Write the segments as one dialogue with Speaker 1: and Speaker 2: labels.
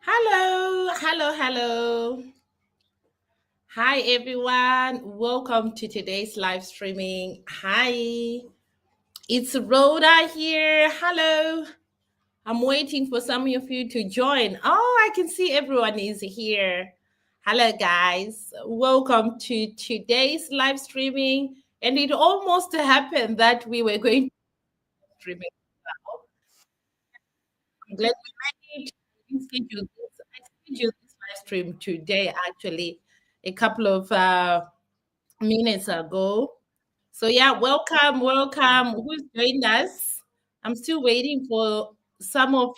Speaker 1: Hello, hello, hello. Hi, everyone. Welcome to today's live streaming. Hi, it's Rhoda here. Hello. I'm waiting for some of you to join. Oh, I can see everyone is here. Hello, guys. Welcome to today's live streaming. And it almost happened that we were going to streaming. I'm glad we managed to schedule this. I scheduled this live stream today, actually, a couple of minutes ago. So yeah, welcome, welcome. Who's joined us? I'm still waiting for some of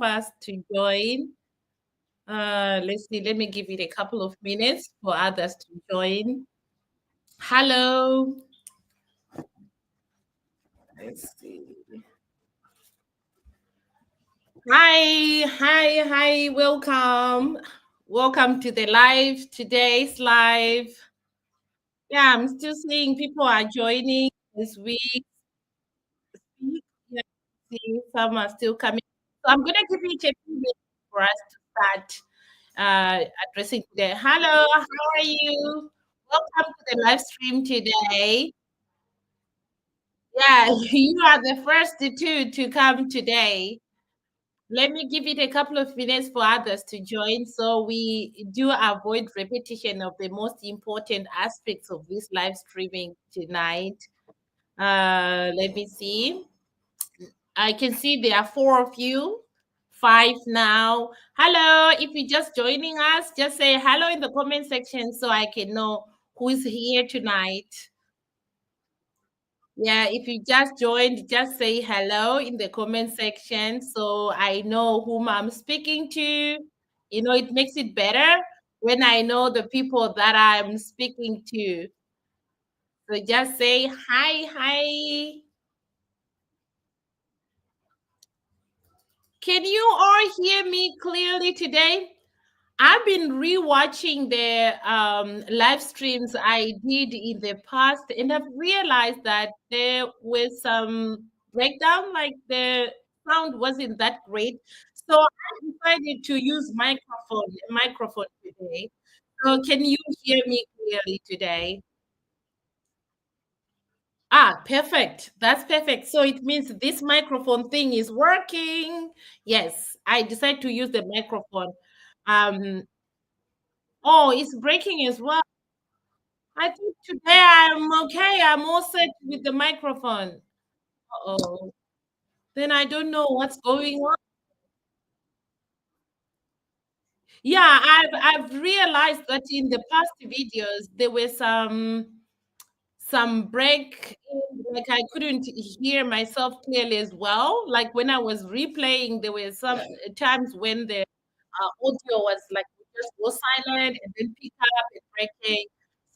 Speaker 1: us to join. Let's see. Let me give it a couple of minutes for others to join. Hello. Let's see. Hi, hi, hi. Welcome. Welcome to the live, today's live. Yeah, I'm still seeing people are joining this week. Yeah, see, some are still coming. So I'm gonna give you a few minutes for us to start addressing today. Hello, how are you? Welcome to the live stream today. Yeah, you are the first two to come today. Let me give it a couple of minutes for others to join so we do avoid repetition of the most important aspects of this live streaming tonight. Let me see. I can see there are four of you, five now. Hello, if you're just joining us, just say hello in the comment section so I can know who is here tonight. Yeah, if you just joined, just say hello in the comment section so I know whom I'm speaking to. You know, it makes it better when I know the people that I'm speaking to. So just say hi, hi. Can you all hear me clearly today? I've been rewatching the live streams I did in the past, and I've realized that there was some breakdown, like the sound wasn't that great. So I decided to use microphone today. So can you hear me clearly today? Ah, perfect. That's perfect. So it means this microphone thing is working. Yes, I decided to use the microphone. Um, oh, it's breaking as well. I think today I'm okay. I'm all set with the microphone. Oh, then I don't know what's going on. Yeah, I've realized that in the past videos there were some break in, like I couldn't hear myself clearly as well. Like when I was replaying, there were some times when the audio was like just go silent and then pick up and breaking.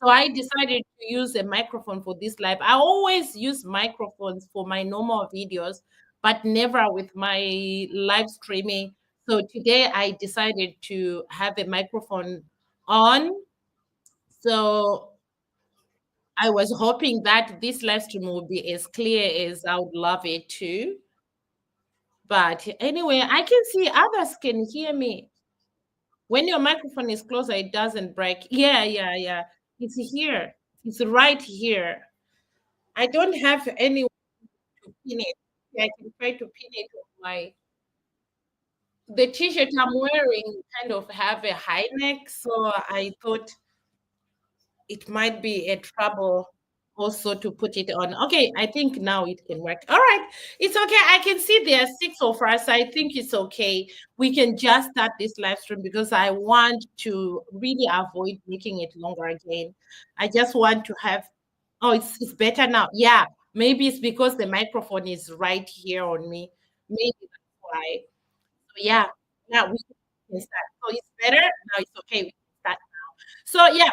Speaker 1: So I decided to use a microphone for this live. I always use microphones for my normal videos, but never with my live streaming. So today I decided to have a microphone on. So I was hoping that this live stream would be as clear as I would love it to. But anyway, I can see others can hear me. When your microphone is closer, it doesn't break. Yeah, yeah, yeah. It's here. It's right here. I don't have any to pin it. I can try to pin it on my the t-shirt I'm wearing kind of have a high neck, so I thought it might be a trouble also to put it on. Okay, I think now it can work. All right, it's okay. I can see there are six of us. I think it's okay. We can just start this live stream because I want to really avoid making it longer again. I just want to have, oh, it's better now. Yeah, maybe it's because the microphone is right here on me. Maybe that's why. So yeah, now we can start. So it's better. Now it's okay. We can start now. So yeah,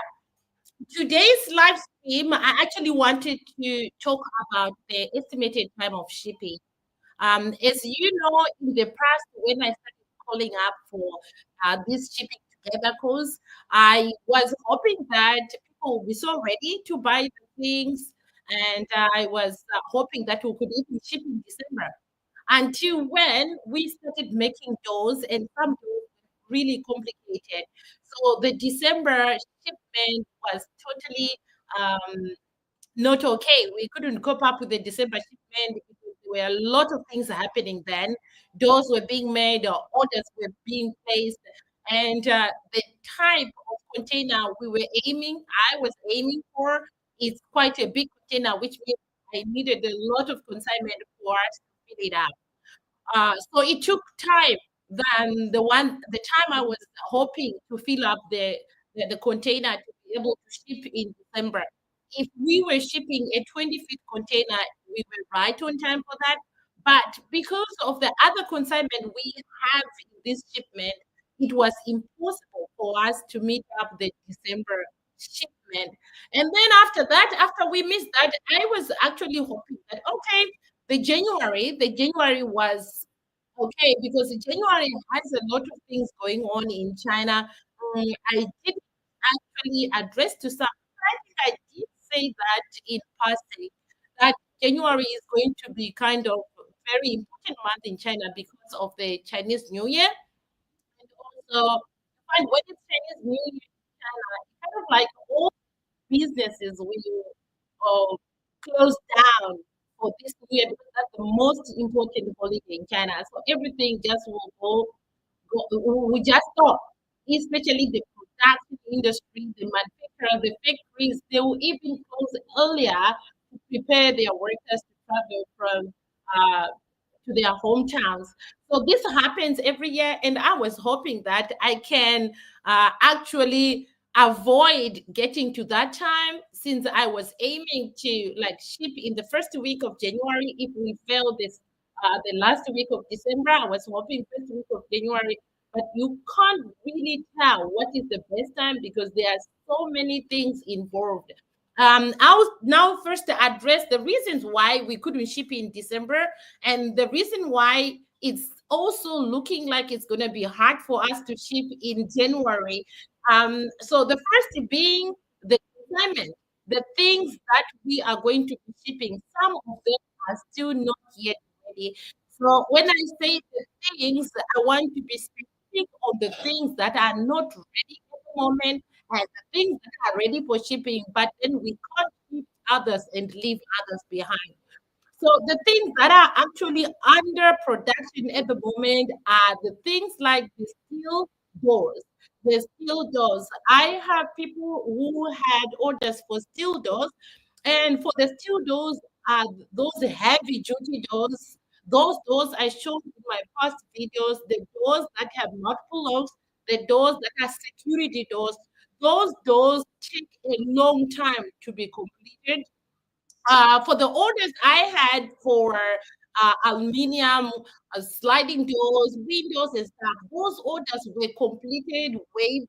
Speaker 1: today's live stream, I actually wanted to talk about the estimated time of shipping. As you know, in the past, when I started calling up for this shipping together course, I was hoping that people would be so ready to buy the things, and I was hoping that we could even ship in December. Until when we started making those, and some really complicated. So the December shipment was totally um, not okay. We couldn't cope up with the December shipment because there were a lot of things happening then. Doors were being made, or orders were being placed, and the type of container we were aiming, I was aiming for, is quite a big container, which means I needed a lot of consignment for us to fill it up. So it took time than the time I was hoping to fill up the container to be able to ship in December. If we were shipping a 20-feet container, we were right on time for that. But because of the other consignment we have in this shipment, it was impossible for us to meet up the December shipment. And then after that, after we missed that, I was actually hoping that okay, the January was okay because January has a lot of things going on in China. I did actually address to some. I think I did say that in passing that January is going to be kind of a very important month in China because of the Chinese New Year. And also, you find when it's Chinese New Year in China, it's kind of like all businesses will close down for this new year because that's the most important holiday in China. So everything just will just stop, especially the production industry, the manufacturer, the factories. They will even close earlier to prepare their workers to travel from to their hometowns. So this happens every year, and I was hoping that I can actually avoid getting to that time since I was aiming to like ship in the first week of January. If we fail this, the last week of December, I was hoping first week of January. But you can't really tell what is the best time because there are so many things involved. I'll now first address the reasons why we couldn't ship in December and the reason why it's also looking like it's going to be hard for us to ship in January. So the first being the consignment, the things that we are going to be shipping, some of them are still not yet ready. So when I say the things, I want to be specific on the things that are not ready at the moment and the things that are ready for shipping, but then we can't ship others and leave others behind. So the things that are actually under production at the moment are the things like the steel doors. The steel doors. I have people who had orders for steel doors, and for the steel doors are those heavy duty doors. Those doors I showed in my past videos, the doors that have multiple locks, the doors that are security doors. Those doors take a long time to be completed for the orders I had for aluminum, sliding doors, windows, and stuff, those orders were completed way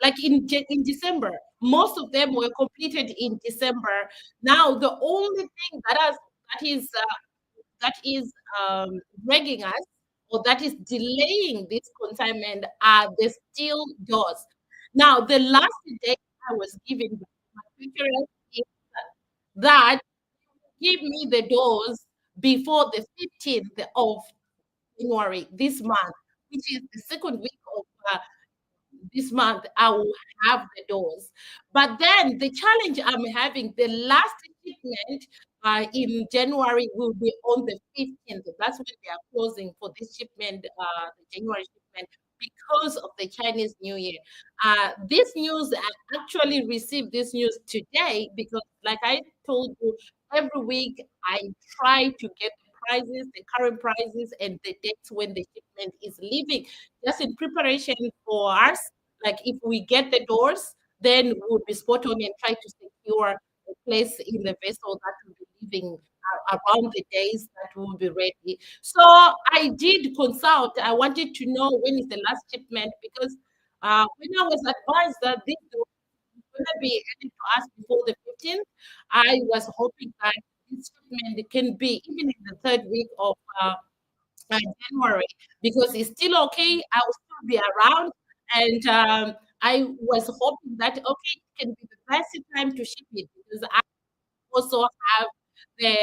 Speaker 1: like in December. Most of them were completed in December. Now the only thing that is dragging us or that is delaying this consignment are the steel doors. Now the last date I was given by my manufacturer is that give me the dose before the 15th of January this month, which is the second week of this month. I will have the dose. But then the challenge I'm having, the last shipment in January will be on the 15th. That's when they are closing for this shipment, the January shipment, because of the Chinese New Year. This news, I actually received this news today because, like I told you, every week I try to get the prices, the current prices, and the dates when the shipment is leaving, just in preparation for us. Like if we get the doors, then we'll be spot on and try to secure a place in the vessel that will be leaving around the days that will be ready. So I did consult. I wanted to know when is the last shipment because when I was advised that this was going to be headed to us before the 15th, I was hoping that this shipment can be even in the third week of January because it's still okay. I will still be around, and I was hoping that okay, it can be the best time to ship it because I also have the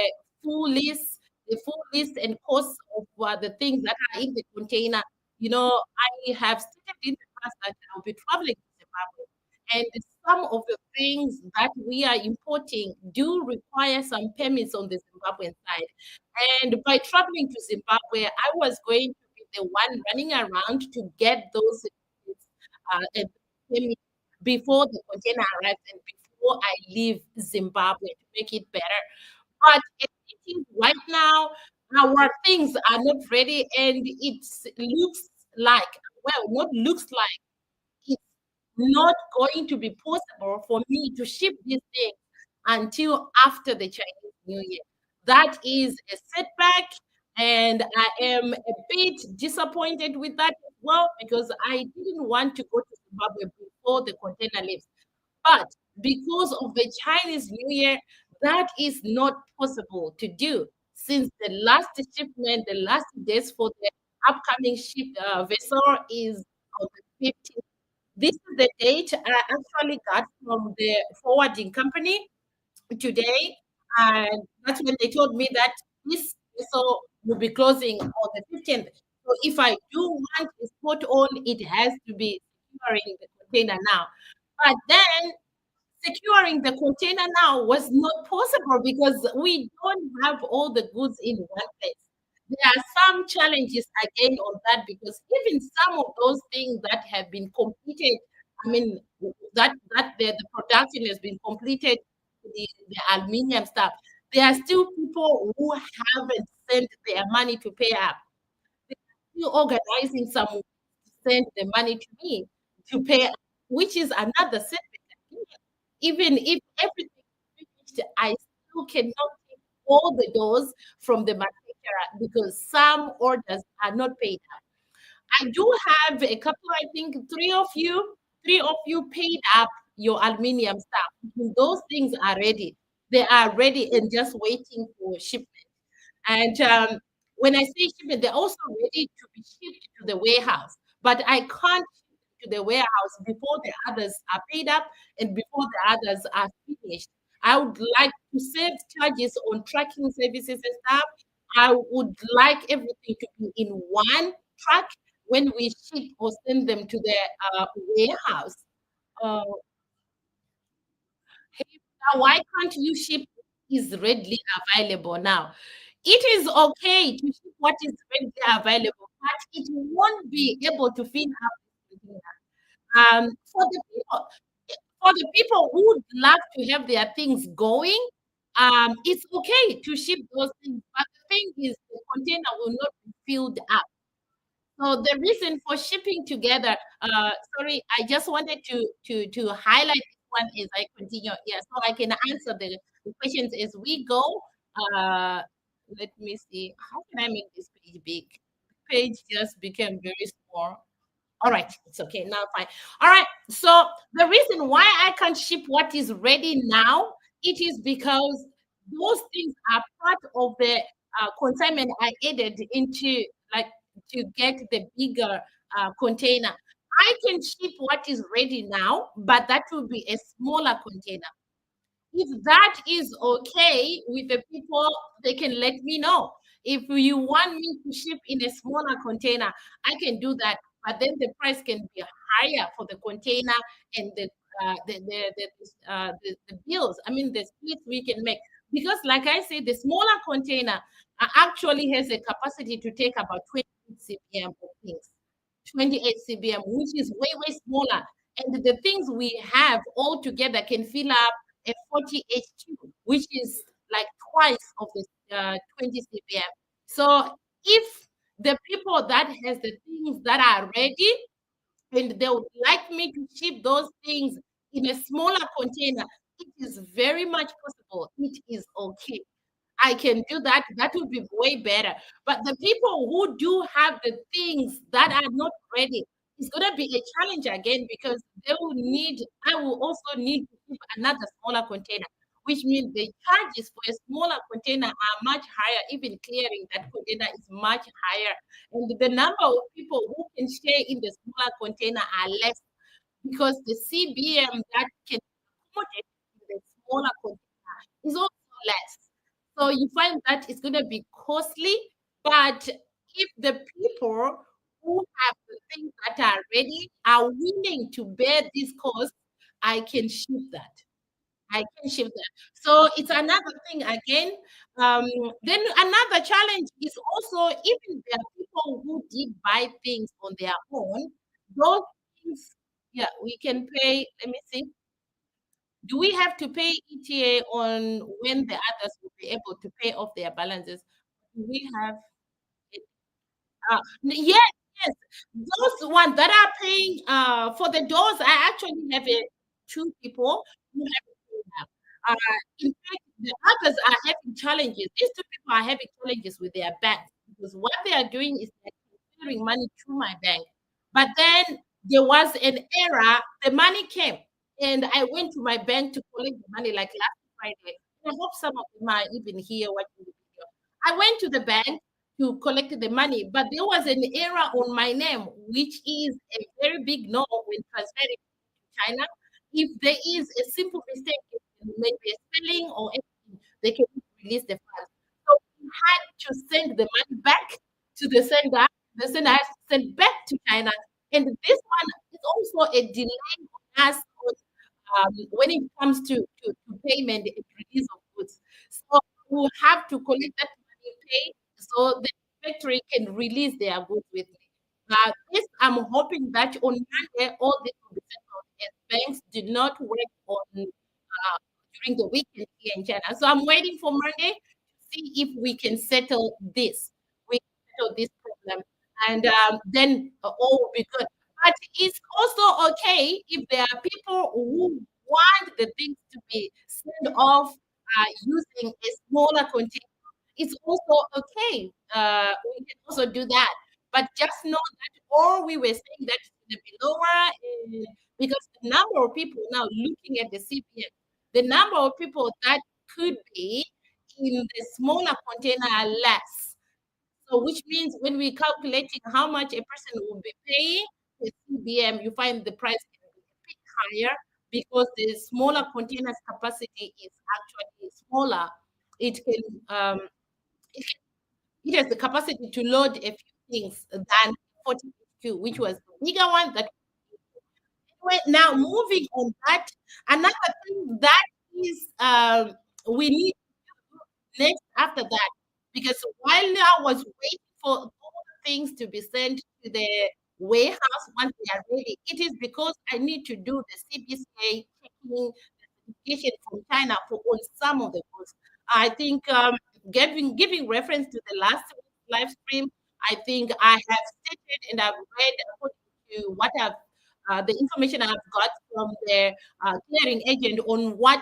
Speaker 1: the full list and cost of the things that are in the container. You know, actually have stated in the past that I'll be traveling to Zimbabwe. And some of the things that we are importing do require some permits on the Zimbabwean side. And by traveling to Zimbabwe, I was going to be the one running around to get those and permits before the container arrives and before I leave Zimbabwe to make it better. But as it is right now, our things are not ready, and it looks like, well, not looks like, it's not going to be possible for me to ship these things until after the Chinese New Year. That is a setback, and I am a bit disappointed with that as well because I didn't want to go to Zimbabwe before the container leaves. But because of the Chinese New Year, that is not possible to do since the last shipment, the last days for the upcoming ship vessel is on the 15th. This is the date I actually got from the forwarding company today, and that's when they told me that this vessel will be closing on the 15th. So if I do want to put on, it has to be securing the container now. But then securing the container now was not possible because we don't have all the goods in one place. There are some challenges again on that because even some of those things that have been completed, I mean, the production has been completed, the aluminium stuff. There are still people who haven't sent their money to pay up. They are still organizing some to send the money to me to pay, which is another setback. Even if everything is finished, I still cannot take all the doors from the manufacturer because some orders are not paid up. I do have a couple, I think three of you paid up your aluminium stuff. Those things are ready. They are ready and just waiting for shipment. And when I say shipment, they're also ready to be shipped to the warehouse. But I can't ship to the warehouse before the others are paid up and before the others are finished. I would like to save charges on tracking services and stuff. I would like everything to be in one track when we ship or send them to the warehouse. Uh, Hey, why can't you ship what is readily available now? It is okay to ship what is readily available, but it won't be able to fill up the container. For the people who would love to have their things going, it's okay to ship those things, but the thing is the container will not be filled up. So the reason for shipping together, sorry, I just wanted to highlight this one as I continue. Yeah, so I can answer the questions as we go. Uh, Let me see. How can I make this page big? The page just became very small. All right, it's okay now. Fine. All right. So the reason why I can't ship what is ready now, it is because those things are part of the consignment I added into, like, to get the bigger container. I can ship what is ready now, but that will be a smaller container. If that is okay with the people, they can let me know. If you want me to ship in a smaller container, I can do that. But then the price can be higher for the container and the bills. I mean, the splits we can make. Because, like I said, the smaller container actually has a capacity to take about 28 cbm of things. 28 cbm, which is way, way smaller. And the things we have all together can fill up a 40 H2, which is like twice of the 20 cbm. So if the people that has the things that are ready and they would like me to ship those things in a smaller container, it is very much possible. It is okay. I can do that. That would be way better. But the people who do have the things that are not ready, it's going to be a challenge again because I will also need to keep another smaller container, which means the charges for a smaller container are much higher. Even clearing that container is much higher. And the number of people who can stay in the smaller container are less because the CBM that can accommodate in the smaller container is also less. So you find that it's going to be costly, but if the people who have the things that are ready are willing to bear this cost, I can ship that. I can ship that. So it's another thing again. Um, then another challenge is also, even there are people who did buy things on their own, those things, yeah, we can pay. Let me see. Do we have to pay ETA on when the others will be able to pay off their balances? Do we have yes, yes. Those ones that are paying for the doors, I actually have two people who have to pay now. In fact, the others are having challenges. These two people are having challenges with their banks because what they are doing is they're transferring money through my bank. But then there was an error. The money came, and I went to my bank to collect the money like last Friday. I hope some of them are even here watching the video. I went to the bank to collect the money, but there was an error on my name, which is a very big no when transferring to China. If there is a simple mistake, maybe a spelling or anything, they can release the funds. So we had to send the money back to the sender. The sender has to send back to China. And this one is also a delay on us when it comes to payment and release of goods. So we'll have to collect that money, pay, so the factory can release their goods with me. This, I'm hoping that on Monday, all this will be settled, as banks did not work on during the weekend here in China. So I'm waiting for Monday to see if we can settle this. We can settle this problem, and then all will be good. But it's also okay if there are people who want the things to be sent off using a smaller container. It's also okay. We can also do that. But just know that all we were saying that it's going to be lower because the number of people now looking at the CPM, the number of people that could be in the smaller container are less. So which means when we're calculating how much a person will be paying the CBM, you find the price can be a bit higher because the smaller containers capacity is actually smaller. It can it, it has the capacity to load a few things than 40Q, which was the bigger one. That anyway, now moving on that, another thing that is we need next after that, because while I was waiting for all the things to be sent to the warehouse once they are ready, it is because I need to do the CBCA checking the certification from China for on some of the goods. I think giving reference to the last live stream, I think I have stated and I've read according to what I've the information I've got from the clearing agent on what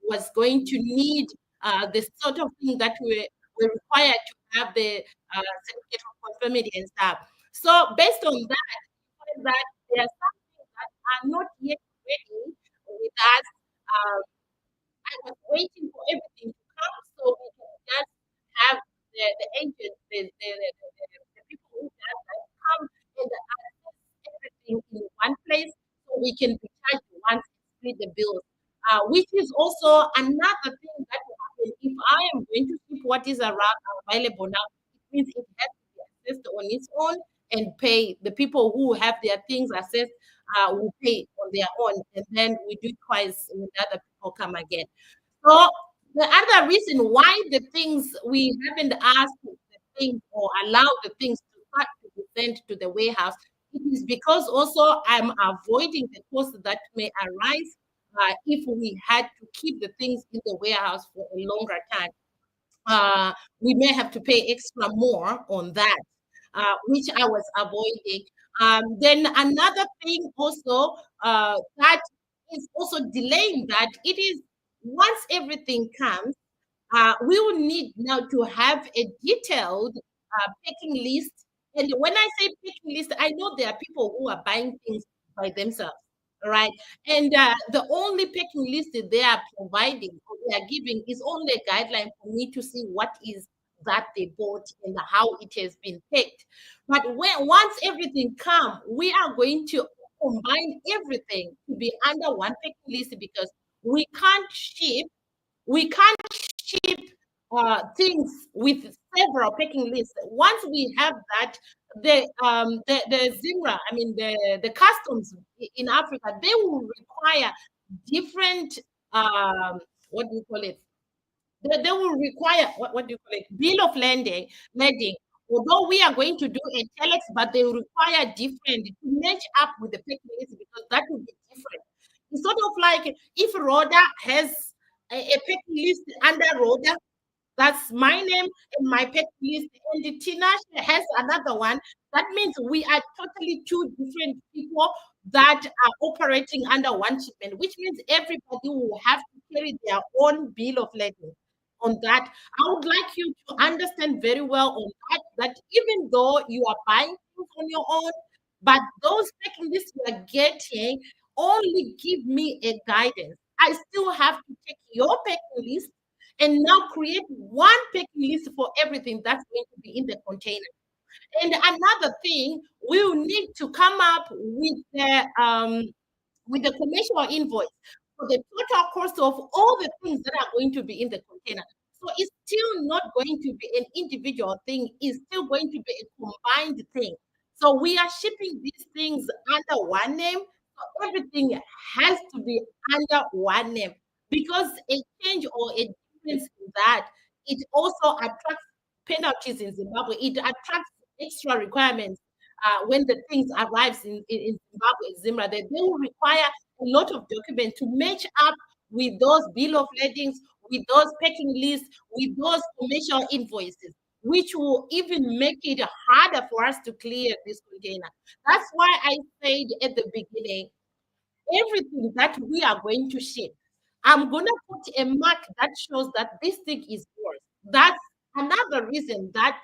Speaker 1: was going to need the sort of thing that were required to have the certificate of conformity and stuff. So based on that, find that there are some things that are not yet ready with us. Um, I was waiting for everything to come so we can just have the agents, the people who have that come and access everything in one place so we can be charged once and split the bills. Which is also another thing that will happen if I am going to keep what is around available now. It means it has to be assessed on its own and pay. The people who have their things assessed will pay on their own, and then we do twice when other people come again. So the other reason why the things we haven't asked the things or allowed the things to start to be sent to the warehouse, it is because also I'm avoiding the cost that may arise if we had to keep the things in the warehouse for a longer time. We may have to pay extra more on that, which I was avoiding. Then another thing also that is also delaying that, it is once everything comes, we will need now to have a detailed packing list. And when I say packing list, I know there are people who are buying things by themselves, right? And the only packing list that they are providing or they are giving is only a guideline for me to see what is that they bought and how it has been packed. But when once everything comes, we are going to combine everything to be under one packing list because we can't ship we can't ship things with several packing lists. Once we have that, the Zimra, I mean the customs in Africa, they will require different what do you call it? They will require what do you call it? Bill of landing. Although we are going to do a telex, but they will require different to match up with the packing list because that will be different. It's sort of like if Rhoda has a packing list under Rhoda, that's my name and my pet list. And the Tina has another one. That means we are totally two different people that are operating under one shipment, which means everybody will have to carry their own bill of lading on that. I would like you to understand very well on that, that even though you are buying things on your own, but those packing lists you are getting only give me a guidance. I still have to take your packing list and now create one packing list for everything that's going to be in the container. And another thing, we will need to come up with the commercial invoice for the total cost of all the things that are going to be in the container. So it's still not going to be an individual thing, it's still going to be a combined thing. So we are shipping these things under one name. So everything has to be under one name because a change or a difference in that, it also attracts penalties in Zimbabwe. It attracts extra requirements when the things arrives in Zimbabwe, Zimra, they will require a lot of documents to match up with those bill of ladings, with those packing lists, with those commercial invoices, which will even make it harder for us to clear this container. That's why I said at the beginning, everything that we are going to ship, I'm going to put a mark that shows that this thing is yours. That's another reason that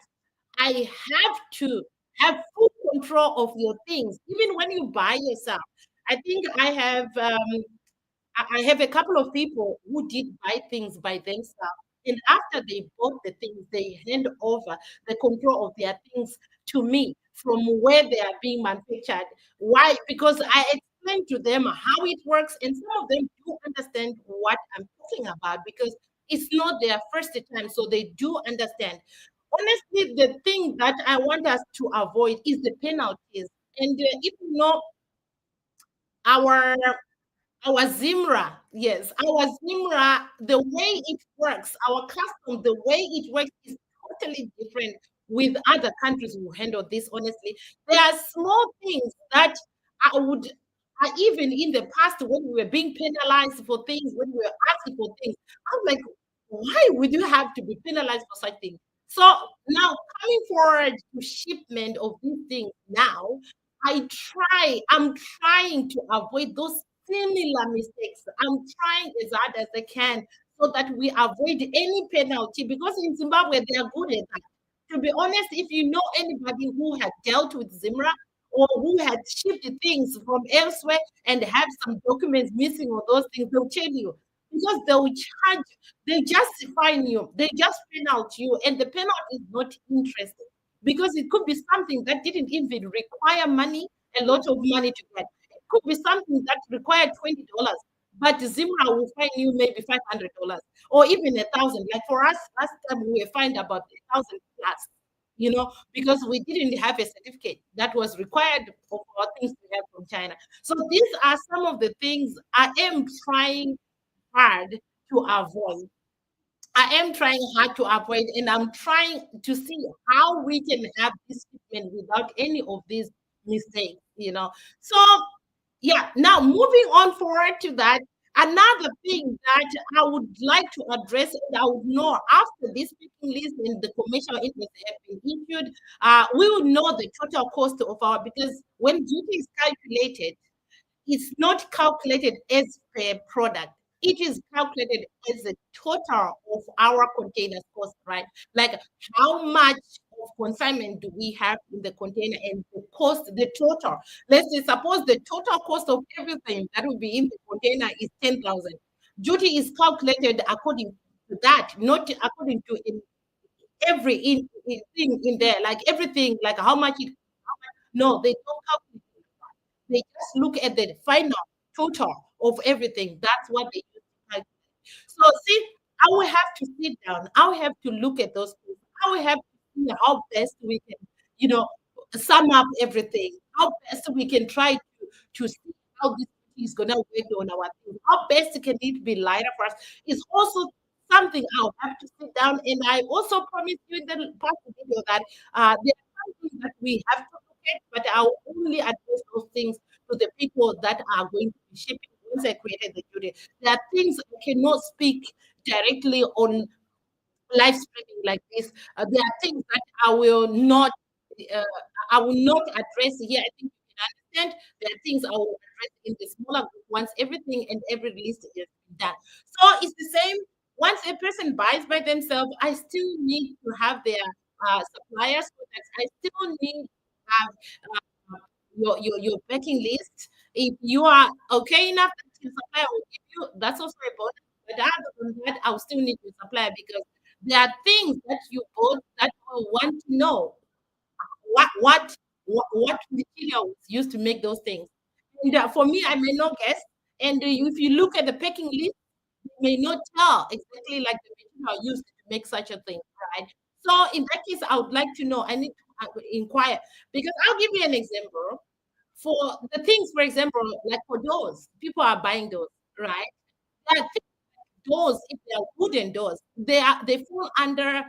Speaker 1: I have to have full control of your things, even when you buy yourself. I think I have a couple of people who did buy things by themselves. And after they bought the things, they hand over the control of their things to me from where they are being manufactured. Why? Because I explained to them how it works, and some of them do understand what I'm talking about because it's not their first time, so they do understand. Honestly, the thing that I want us to avoid is the penalties. And if you know our our Zimra, yes, our Zimra, the way it works, our custom, the way it works is totally different with other countries who handle this, honestly. There are small things that I would, even in the past, when we were being penalized for things, when we were asking for things, I'm like, why would you have to be penalized for such things? So now coming forward to shipment of these things now, I'm trying to avoid those similar mistakes. I'm trying as hard as I can so that we avoid any penalty because in Zimbabwe they are good at that. To be honest, if you know anybody who had dealt with Zimra or who had shipped things from elsewhere and have some documents missing or those things, they'll tell you because they'll charge, they just fine you, they just penalty you, and the penalty is not interesting because it could be something that didn't even require money, a lot of money to get. It could be something that required $20, but Zimra will fine you maybe $500 or even 1,000. Like for us, last time we were fined about 1,000 plus, because we didn't have a certificate that was required for things to have from China. So these are some of the things I am trying hard to avoid. I am trying hard to avoid, and I'm trying to see how we can have this treatment without any of these mistakes. So, yeah, now moving on forward to that, another thing that I would like to address, and I would know after this picking list and the commercial interest have been issued, we will know the total cost of our, because when duty is calculated, it's not calculated as per product. It is calculated as the total of our containers cost, right? Like how much of consignment do we have in the container and the cost, the total. Let's say suppose the total cost of everything that will be in the container is 10,000. Duty is calculated according to that, not according to thing in there, like everything, like how much it. No, they don't calculate. They just look at the final total of everything. That's what they use to calculate. So see, I will have to sit down. I will have to look at those things. I will have to see how best we can, you know, sum up everything. How best we can try to see how this is gonna work on our thing. How best can it be lighter for us? Is also something I'll have to sit down, and I also promised you in the past video that there are some things that we have to look at, but I'll only address those things to the people that are going to be shipping once I created the duty. There are things I cannot speak directly on live streaming like this. There are things that uh, I will not address here. I think you can understand. There are things I will address in the smaller group once everything and every list is done. So it's the same. Once a person buys by themselves, I still need to have their suppliers products. I still need to have your packing list. If you are okay enough that your supplier will give you, that's also a bonus. But other than that, I'll still need your supplier because there are things that you bought that we want to know what what what material was used to make those things. And for me, I may not guess. And if you look at the packing list, you may not tell exactly like the material used to make such a thing, right? So in that case, I would like to know. I need to inquire because I'll give you an example for the things. For example, like for doors, people are buying doors, right? There are doors, if they are wooden doors, they fall under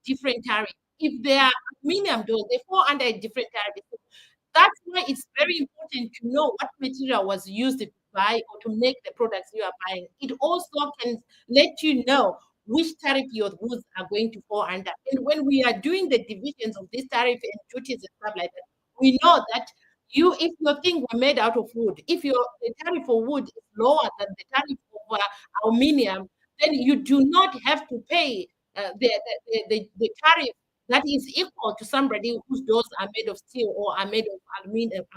Speaker 1: different tariff. If they are aluminum doors, they fall under a different tariff. So that's why it's very important to know what material was used to buy or to make the products you are buying. It also can let you know which tariff your goods are going to fall under. And when we are doing the divisions of this tariff and duties and stuff like that, we know that if your thing were made out of wood, if your the tariff for wood is lower than the tariff of aluminum, then you do not have to pay the tariff that is equal to somebody whose doors are made of steel or are made of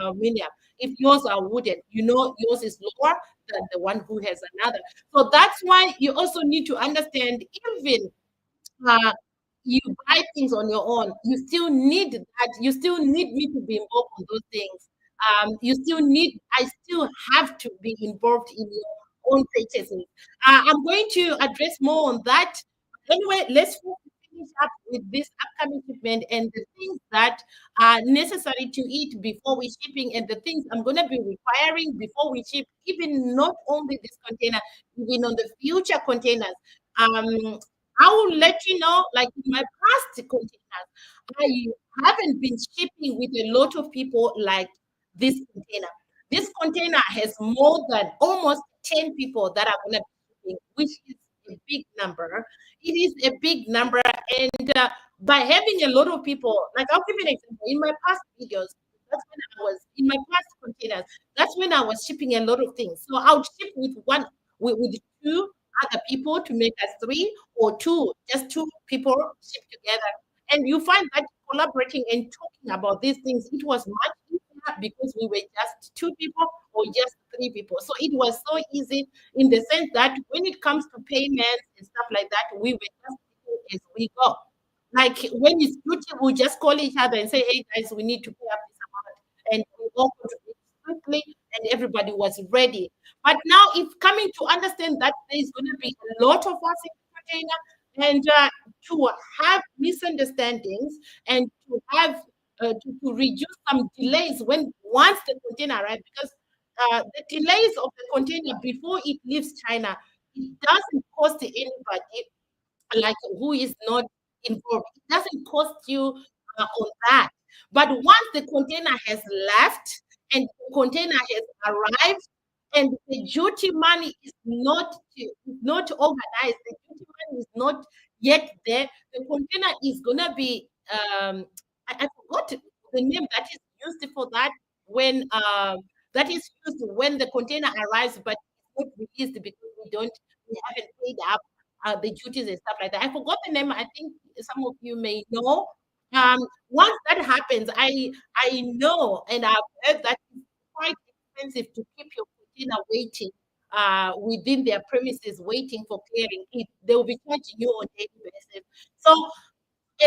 Speaker 1: aluminum. If yours are wooden, you know yours is lower than the one who has another. So that's why you also need to understand, even uh, you buy things on your own, you still need me to be involved in those things. I still have to be involved in your own purchases. I'm going to address more on that. Anyway, let's finish up with this upcoming shipment and the things that are necessary to eat before we shipping, and the things I'm going to be requiring before we ship, even not only this container, even on the future containers. Um, I will let you know, like in my past containers, I haven't been shipping with a lot of people like this container. This container has more than almost 10 people that are going to be shipping, which is a big number. It is a big number. And by having a lot of people, like I'll give you an example. In my past videos, that's when I was in my past containers, that's when I was shipping a lot of things. So I would ship with two other people to make us three, or just two people ship together. And you find that collaborating and talking about these things, it was much easier because we were just two people or just three people. So it was so easy in the sense that when it comes to payments and stuff like that, we were just doing as we go. Like when it's duty, we just call each other and say, "Hey guys, we need to pay up this amount," and we all contribute quickly, and everybody was ready. But now it's coming to understand that there is going to be a lot of us in the container, and to have misunderstandings and to have to reduce some delays when once the container arrives, because the delays of the container before it leaves China, it doesn't cost anybody like who is not involved. It doesn't cost you on that. But once the container has left and the container has arrived and the duty money is not organized, the duty money is not yet there, the container is gonna be I forgot the name that is used for that when that is used when the container arrives, but it's not released because we haven't paid up the duties and stuff like that. I forgot the name. I think some of you may know. Once that happens, I know and I've heard that it's quite expensive to keep your container waiting within their premises, waiting for clearing it. They will be charging you on daily basis. So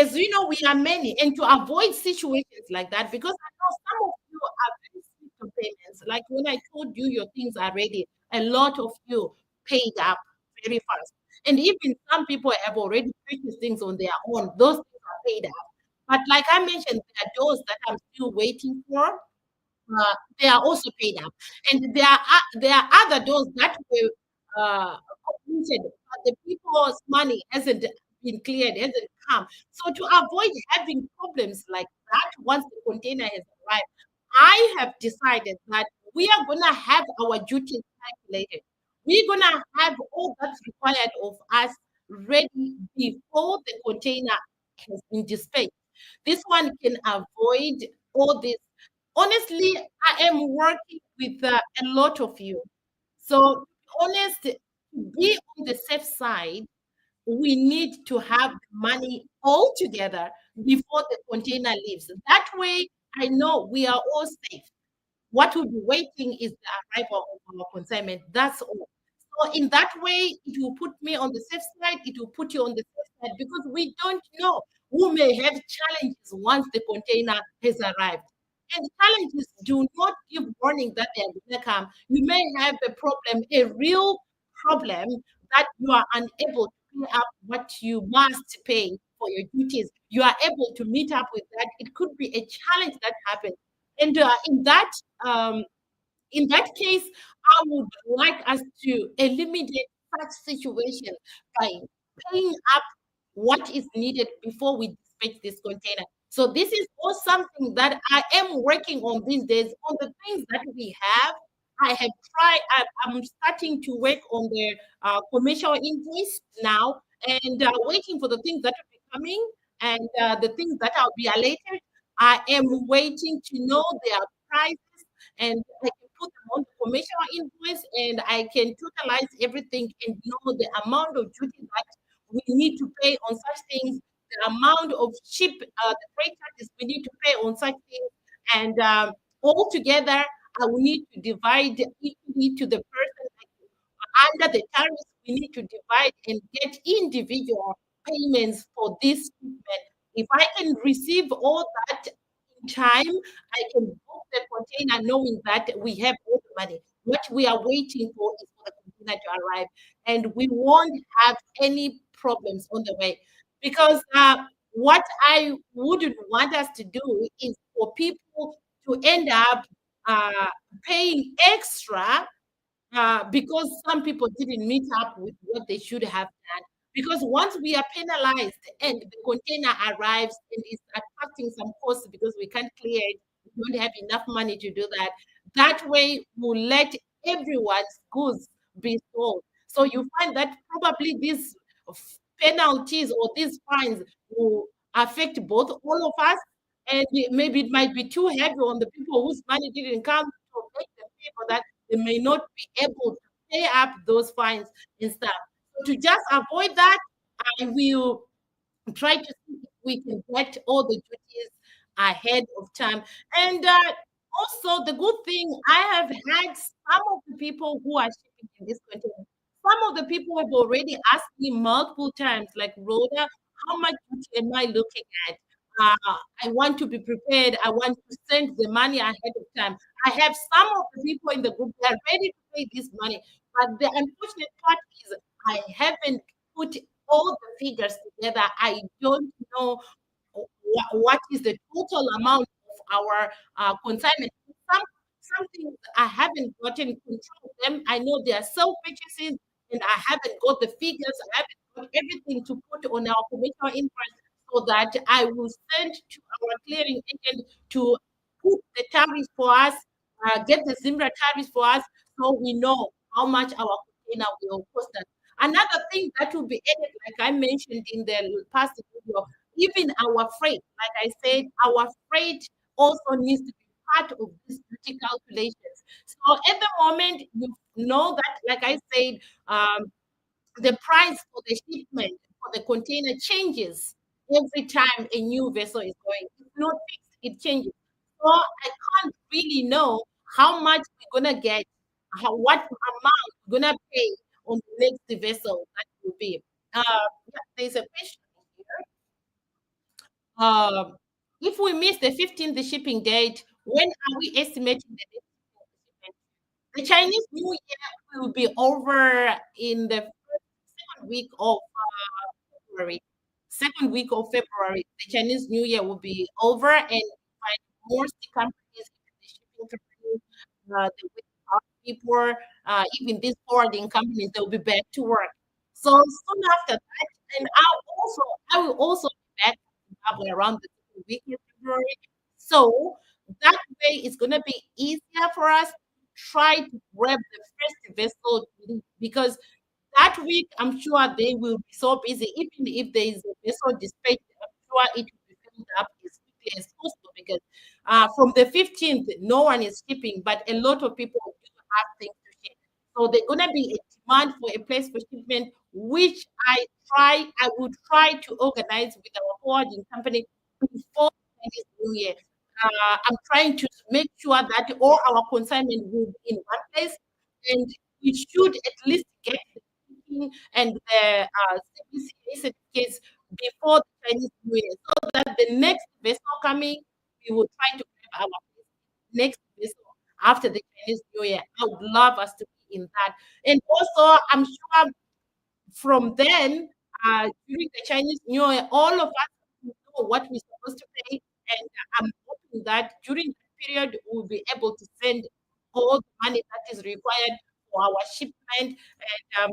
Speaker 1: as you know, we are many, and to avoid situations like that, because I know some of you are very swift on payments. Like when I told you your things are ready, a lot of you paid up very fast. And even some people have already purchased things on their own, those things are paid up. But like I mentioned, there are those that I'm still waiting for. They are also paid up, and there are other doors that were completed, but the people's money hasn't been cleared, hasn't come. So to avoid having problems like that, once the container has arrived, I have decided that we are gonna have our duties calculated. We're gonna have all that's required of us ready before the container has been dispatched. This one can avoid all this. Honestly, I am working with a lot of you. So, to be honest, to be on the safe side, we need to have the money all together before the container leaves. That way, I know we are all safe. What will be waiting is the arrival of our consignment. That's all. So in that way, it will put me on the safe side. It will put you on the safe side because we don't know who may have challenges once the container has arrived. And challenges do not give warning that they are going to come. You may have a problem, a real problem that you are unable to pay up what you must pay for your duties. You are able to meet up with that. It could be a challenge that happens. And um, in that case, I would like us to eliminate such situations by paying up what is needed before we dispatch this container. So this is all something that I am working on these days on the things that we have. I have tried. I'm starting to work on the commercial invoice now, and waiting for the things that will be coming and the things that I'll be allocated. I am waiting to know their prices, and I can put them on the commercial invoice, and I can totalize everything and know the amount of duty that we need to pay on such things, the amount of the freight charges we need to pay on such things, and all together, I will need to divide equally to the person under the tariffs. We need to divide and get individual payments for this shipment. If I can receive all that in time, I can book the container knowing that we have all the money. What we are waiting for is for the container to arrive, and we won't have any problems on the way. Because what I wouldn't want us to do is for people to end up uh, paying extra because some people didn't meet up with what they should have done. Because once we are penalized and the container arrives and is attracting some costs because we can't clear it, we don't have enough money to do that. That way, we'll let everyone's goods be sold. So you find that probably these penalties or these fines will affect both all of us, and maybe it might be too heavy on the people whose money didn't come to make them pay for that. They may not be able to pay up those fines and stuff. So to just avoid that, I will try to see if we can get all the duties ahead of time. And also, the good thing, I have had some of the people who are shipping in this container. Some of the people have already asked me multiple times, like, Rhoda, how much duty am I looking at? I want to be prepared. I want to send the money ahead of time. I have some of the people in the group that are ready to pay this money. But the unfortunate part is I haven't put all the figures together. I don't know what is the total amount of our consignment. Some things I haven't gotten control of them. I know they are self purchases, and I haven't got the figures. I haven't got everything to put on our commercial invoice so that I will send to our clearing agent to put the tariffs for us, get the Zimbra tariffs for us, so we know how much our container will cost us. Another thing that will be added, like I mentioned in the past video, even our freight, like I said, our freight also needs to be part of these duty calculations. So at the moment, you know that, like I said, the price for the shipment for the container changes every time a new vessel is going. It's not fixed, it changes. So I can't really know how much we're gonna get, what amount we're gonna pay on the next vessel that will be. Yeah, there's a question here. Um, if we miss the 15th shipping date, when are we estimating the next shipment? The Chinese New Year will be over in the second week of February. second week of February, the Chinese New Year will be over, and by most companies, even the shipping companies, the warehouse people, even these forwarding companies, they'll be back to work. So soon after that, and I will also be back to Zimbabwe around the second week of February. So that way, it's gonna be easier for us to try to grab the first vessel because that week, I'm sure they will be so busy. Even if there is a vessel dispatch, I'm sure it will be filled up as quickly as possible because from the 15th, no one is shipping, but a lot of people do have things to ship. So there's gonna be a demand for a place for shipment, which I would try to organize with our forwarding company before Chinese New Year. I'm trying to make sure that all our consignment will be in one place, and we should at least get the shipping and the CBCA certificates before the Chinese New Year, so that the next vessel coming, we will try to grab our next vessel after the Chinese New Year. I would love us to be in that. And also, I'm sure from then, during the Chinese New Year, all of us will know what we're supposed to pay. And I'm hoping that during that period, we'll be able to send all the money that is required for our shipment. And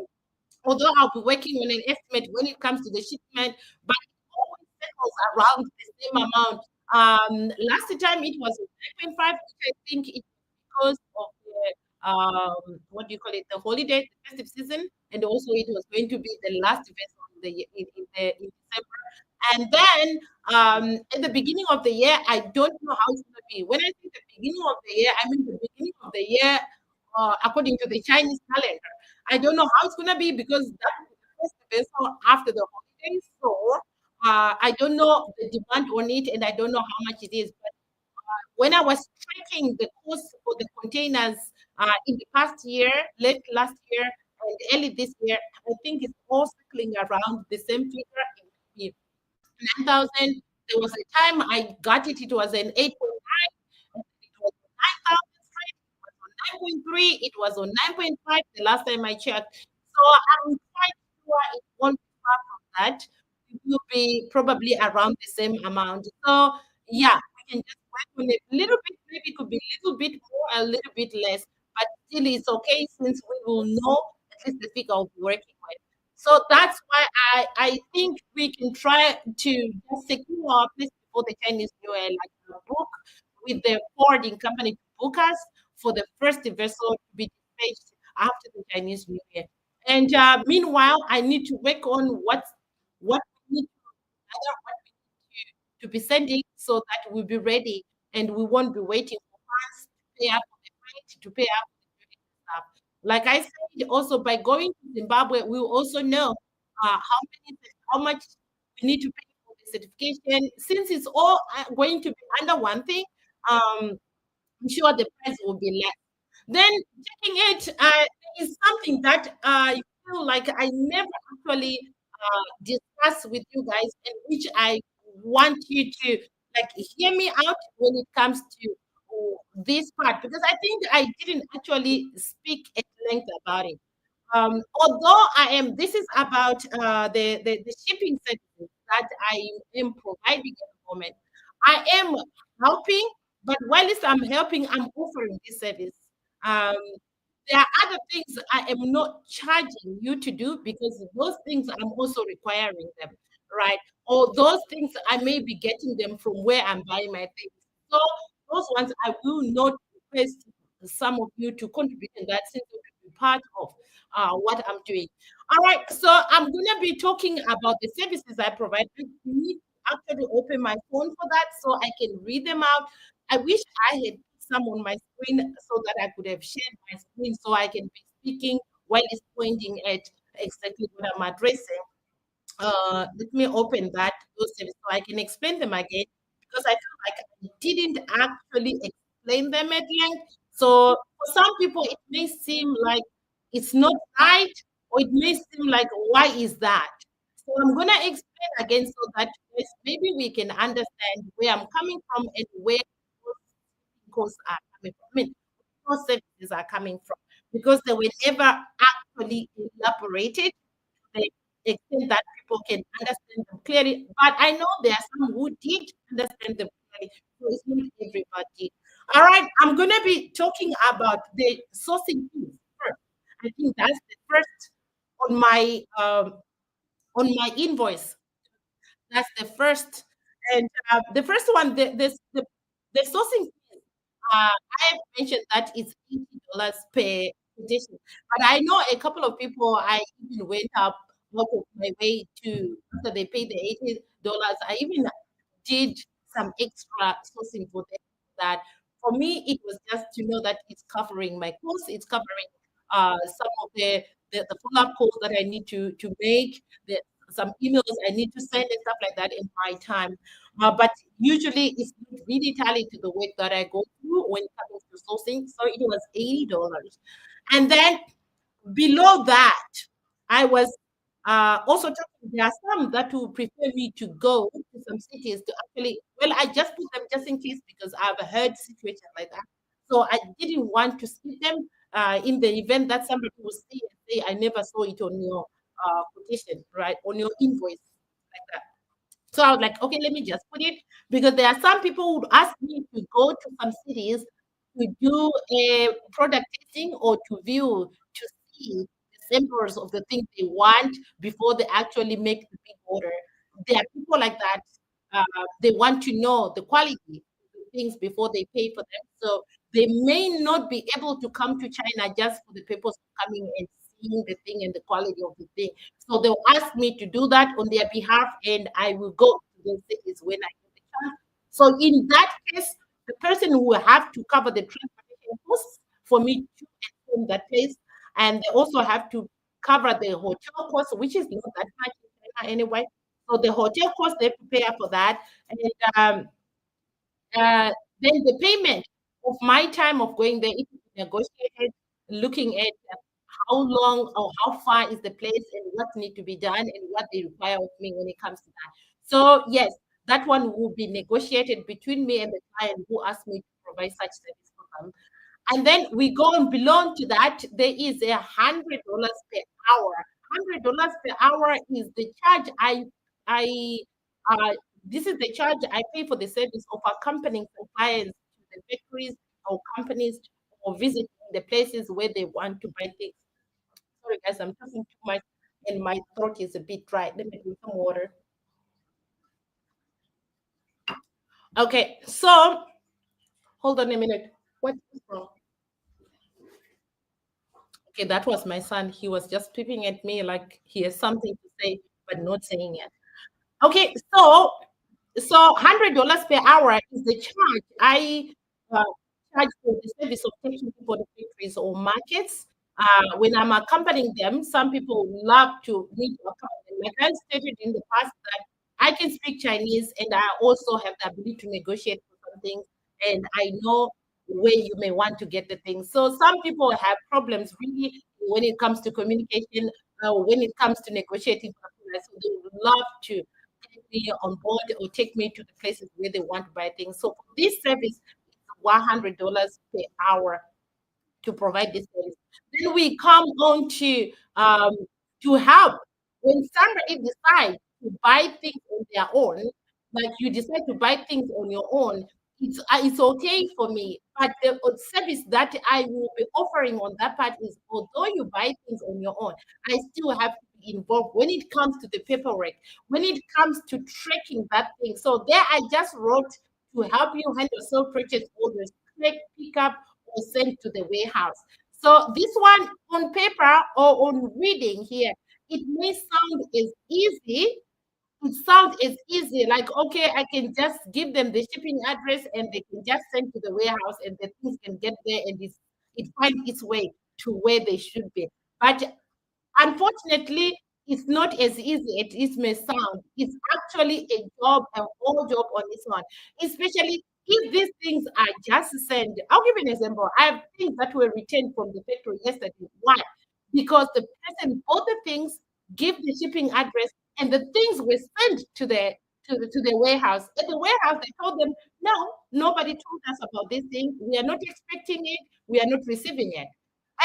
Speaker 1: although I'll be working on an estimate when it comes to the shipment, but it always settles around the same amount. Last time it was 9.5, which I think it was because of the what do you call it, the holiday, the festive season, and also it was going to be the last vessel in December. And then at the beginning of the year, I don't know how it's going to be. When I say the beginning of the year, I mean the beginning of the year according to the Chinese calendar. I don't know how it's going to be because that will be the first vessel after the holidays. So I don't know the demand on it, and I don't know how much it is. But when I was tracking the cost for the containers in the past year, late last year, and early this year, I think it's all circling around the same figure. It 9,000. There was a time I got it, it was an 8.9, and it was 9,000 straight, it was on 9.3, it was on 9.5 the last time I checked. So I'm quite sure it won't be far from that. It will be probably around the same amount. So yeah, we can just work on it a little bit, maybe it could be a little bit more, a little bit less, but still it's okay since we will know at least the figure we'll be working with. So that's why I think we can try to just secure our place before the Chinese New Year, like book with the forwarding company to book us for the first vessel to be dispatched after the Chinese New Year. And meanwhile, I need to work on what we need to gather, what we need to be sending so that we'll be ready and we won't be waiting for funds to pay up for the freight, to pay up for the stuff. Like I said, also by going to Zimbabwe, we will also know how much we need to pay for the certification. Since it's all going to be under one thing, um, I'm sure the price will be less. Then checking it, there is something that I feel like I never actually discuss with you guys, and which I want you to like hear me out when it comes to this part, because I think I didn't actually speak at length about it. Although this is about the shipping services that I am providing at the moment. I am helping, but whilst I'm helping, I'm offering this service. Um, there are other things I am not charging you to do because those things I'm also requiring them, right? Or those things I may be getting them from where I'm buying my things. So those ones I will not request some of you to contribute in that since it will be part of what I'm doing. All right, so I'm gonna be talking about the services I provide. I need to actually open my phone for that so I can read them out. I wish I had some on my screen so that I could have shared my screen so I can be speaking while it's pointing at exactly what I'm addressing. Let me open those steps so I can explain them again because I feel like I didn't actually explain them at length. So for some people, it may seem like it's not right, or it may seem like why is that? So I'm gonna explain again so that yes, maybe we can understand where I'm coming from and where those costs are coming from. I mean, those services are coming from because they were never actually elaborated the extent that people can understand them clearly. But I know there are some who did understand them clearly, so it's not everybody. All right, I'm gonna be talking about the sourcing fees first. I think that's the first on my invoice. That's the first, and the first one, the sourcing fees. I have mentioned that it's $80 per edition, but I know a couple of people. I even went up out of my way to after they paid the $80. I even did some extra sourcing for them. That for me, it was just to know that it's covering my costs, it's covering some of the follow-up calls that I need to make, some emails I need to send and stuff like that in my time. But usually it's not really tallied to the work that I go through when it comes to sourcing. So it was $80. And then below that, I was also talking, there are some that will prefer me to go to some cities to actually, well, I just put them just in case because I've heard situations like that. So I didn't want to see them in the event that somebody will see and say, I never saw it on your quotation, right? On your invoice, like that. So I was like, okay, let me just put it because there are some people who would ask me to go to some cities to do a product testing or to view to see the samples of the things they want before they actually make the big order. There are people like that. They want to know the quality of the things before they pay for them. So they may not be able to come to China just for the purpose of coming and seeing the thing and the quality of the thing. So they'll ask me to do that on their behalf, and I will go to those cities when I get the chance. So in that case, the person will have to cover the transportation costs for me to and from that place, and they also have to cover the hotel cost, which is not that much in China anyway. So the hotel cost they prepare for that, and uh, then the payment of my time of going there, it is negotiated, looking at how long or how far is the place and what need to be done and what they require of me when it comes to that. So yes, that one will be negotiated between me and the client who asked me to provide such service for them. And then we go and belong to that. There is $100 per hour. $100 per hour is the charge I this is the charge I pay for the service of accompanying some clients to the factories or companies or visiting the places where they want to buy things. Sorry guys, I'm talking too much and my throat is a bit dry. Let me drink some water. Okay, so hold on a minute. What's wrong? Okay, that was my son. He was just peeping at me like he has something to say, but not saying it. Okay, so $100 per hour is the charge I uh, charge for the service of taking people to factories or markets. When I'm accompanying them, some people love to need to accompany them. Like I stated in the past that I can speak Chinese and I also have the ability to negotiate for some things, and I know where you may want to get the things. So some people have problems really when it comes to communication, when it comes to negotiating. So they would love to take me on board or take me to the places where they want to buy things. So for this service, it's $100 per hour to provide this service. Then we come on to help when somebody decides to buy things on their own, like you decide to buy things on your own. It's okay for me, but the service that I will be offering on that part is although you buy things on your own, I still have to be involved when it comes to the paperwork, when it comes to tracking that thing. So there I just wrote to help you handle self-purchase orders, track, pick up, or sent to the warehouse. So this one on paper or on reading here, it may sound as easy. It sounds as easy, like okay, I can just give them the shipping address and they can just send to the warehouse and the things can get there and it finds its way to where they should be. But unfortunately, it's not as easy as it may sound. It's actually a whole job on its own. Especially if these things are just sent. I'll give you an example. I have things that were returned from the factory yesterday. Why? Because the person bought the things, give the shipping address, and the things were sent to the warehouse. At the warehouse, they told them, no, nobody told us about this thing. We are not expecting it. We are not receiving it.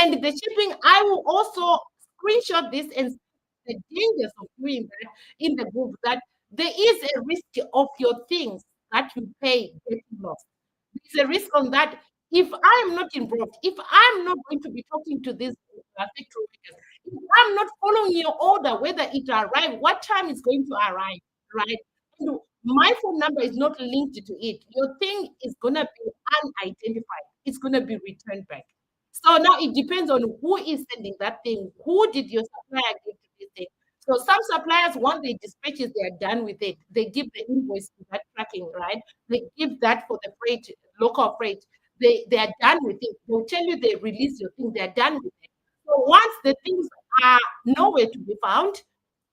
Speaker 1: And the shipping, I will also screenshot this and the dangers of doing that in the book, that there is a risk of your things that you pay getting lost. There's a risk on that. If I'm not involved, if I'm not going to be talking to these factory workers, if I'm not following your order, whether it arrive, what time it's going to arrive, right? And my phone number is not linked to it. Your thing is gonna be unidentified. It's gonna be returned back. So now it depends on who is sending that thing. Who did your supplier give to this thing? So some suppliers, once they dispatch it, they are done with it. They give the invoice to that tracking, right? They give that for the freight, local freight. They are done with it. They'll tell you they release your thing. They are done with it. So once the things are nowhere to be found,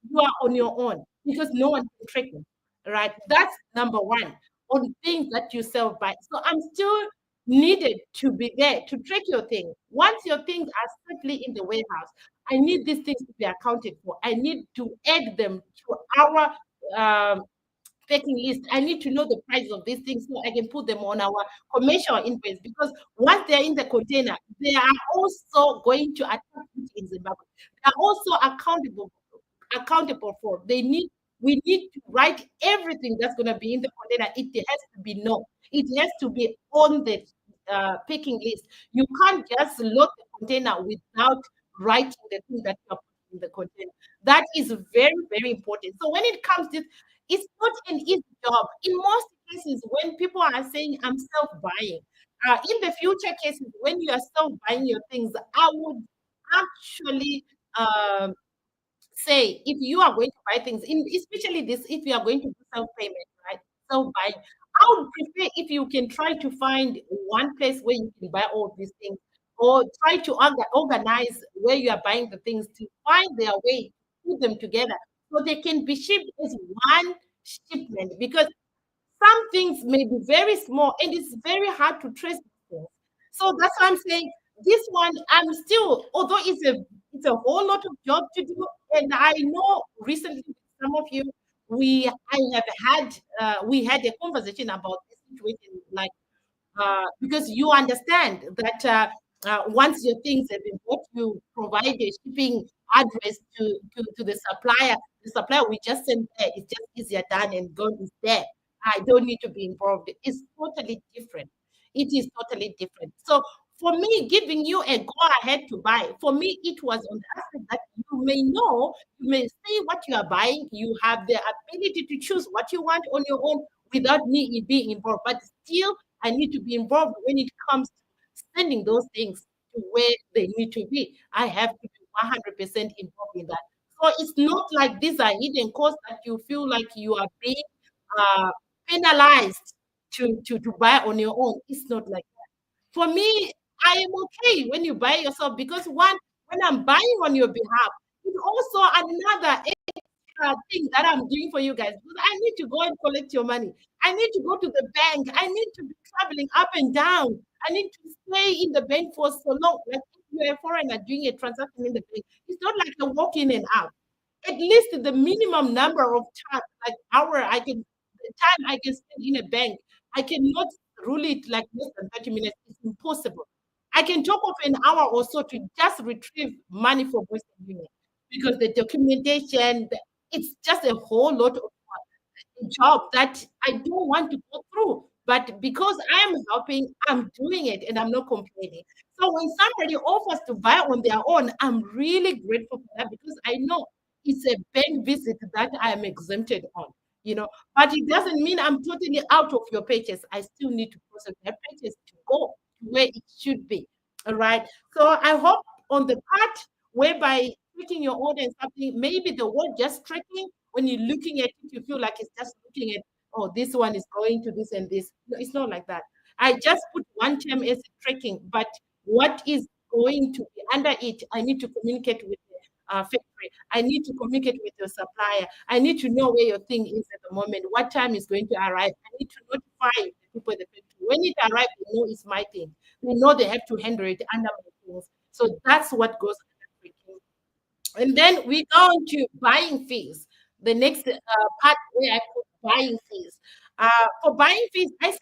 Speaker 1: you are on your own because no one can track you, right? That's number one on things that you sell by. So I'm still needed to be there to track your thing. Once your things are safely in the warehouse, I need these things to be accounted for. I need to add them to our um, packing list. I need to know the price of these things so I can put them on our commercial invoice, because once they're in the container, they are also going to attach it in Zimbabwe. They are also accountable for. We need to write everything that's going to be in the container. It has to be known. It has to be on the packing list. You can't just load the container without writing the thing that you're putting in the container. That is very, very important. So when it comes to, it's not an easy job. In most cases, when people are saying I'm self-buying, in the future cases, when you are self-buying your things, I would actually say, if you are going to buy things, in especially this, if you are going to do self-payment, right? Self-buy, I would prefer if you can try to find one place where you can buy all these things, or try to organize where you are buying the things to find their way, put them together so they can be shipped as one shipment, because some things may be very small and it's very hard to trace things. So that's why I'm saying this one, I'm still, although it's a whole lot of job to do, and I know recently with some of you, we had a conversation about this situation, like because you understand that once your things have been bought, you provide a shipping address to the supplier. The supplier will just send there. It's just easier done and gone is there. I don't need to be involved. It's totally different. It is totally different. So for me, giving you a go ahead to buy, for me, it was on the aspect that you may know, you may see what you are buying, you have the ability to choose what you want on your own without me being involved. But still, I need to be involved when it comes to sending those things to where they need to be. I have to be 100% involved in that. So it's not like these are hidden costs that you feel like you are being uh, penalized to buy on your own. It's not like that. For me, I am okay when you buy yourself, because one, when I'm buying on your behalf, it's also another thing that I'm doing for you guys, because I need to go and collect your money. I need to go to the bank. I need to be traveling up and down. I need to stay in the bank for so long. Like if you're a foreigner doing a transaction in the bank, it's not like a walk in and out. At least the minimum number of time, like hour, the time I can spend in a bank, I cannot rule it like less than 30 minutes. It's impossible. I can talk of an hour or so to just retrieve money for Western Union, because the documentation, it's just a whole lot of job that I don't want to go through. But because I'm helping, I'm doing it and I'm not complaining. So when somebody offers to buy on their own, I'm really grateful for that, because I know it's a bank visit that I am exempted on, you know. But it doesn't mean I'm totally out of your purchase. I still need to process that purchase to go to where it should be. All right. So I hope on the part whereby tracking your order and something, maybe the word just tracking, when you're looking at it, you feel like it's just looking at, oh, this one is going to this and this. No, it's not like that. I just put one term as tracking, but what is going to be under it, I need to communicate with the factory. I need to communicate with your supplier. I need to know where your thing is at the moment, what time is going to arrive. I need to notify the people at the factory. When it arrives, they know it's my thing. They know they have to handle it under my things. So that's what goes under tracking. And then we go on to buying fees. The next part where I put buying fees. For buying fees, I say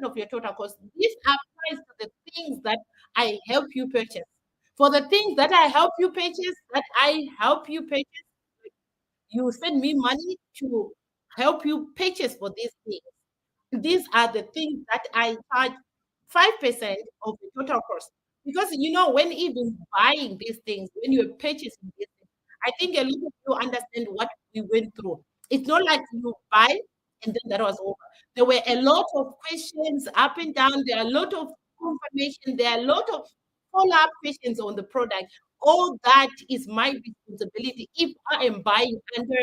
Speaker 1: 5% of your total cost. This applies to the things that I help you purchase. For the things that I help you purchase, you send me money to help you purchase for these things. These are the things that I charge 5% of the total cost. Because when even buying these things, when you're purchasing these things, I think a lot of you understand what we went through. It's not like you buy and then that was over. There were a lot of questions up and down. There are a lot of confirmation. There are a lot of follow-up questions on the product. All that is my responsibility. If I am buying under,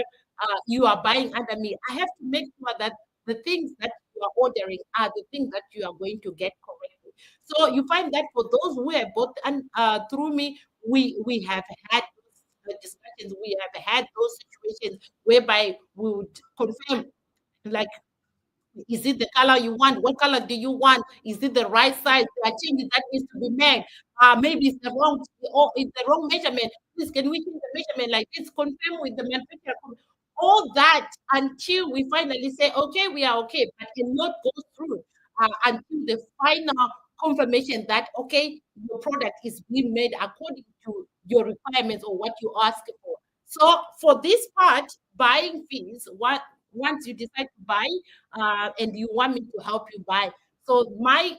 Speaker 1: you are buying under me, I have to make sure that the things that you are ordering are the things that you are going to get correctly. So you find that for those who have bought and through me, we have had those discussions, we have had those situations whereby we would confirm, like, is it the color you want? What color do you want? Is it the right size? There are changes that needs to be made. Maybe it's the wrong or it's the wrong measurement. Please, can we change the measurement like this? Confirm with the manufacturer. All that until we finally say, okay, we are okay, but cannot go through until the final confirmation that okay, your product is being made according to your requirements or what you ask for. So for this part, buying fees, once you decide to buy, and you want me to help you buy. So my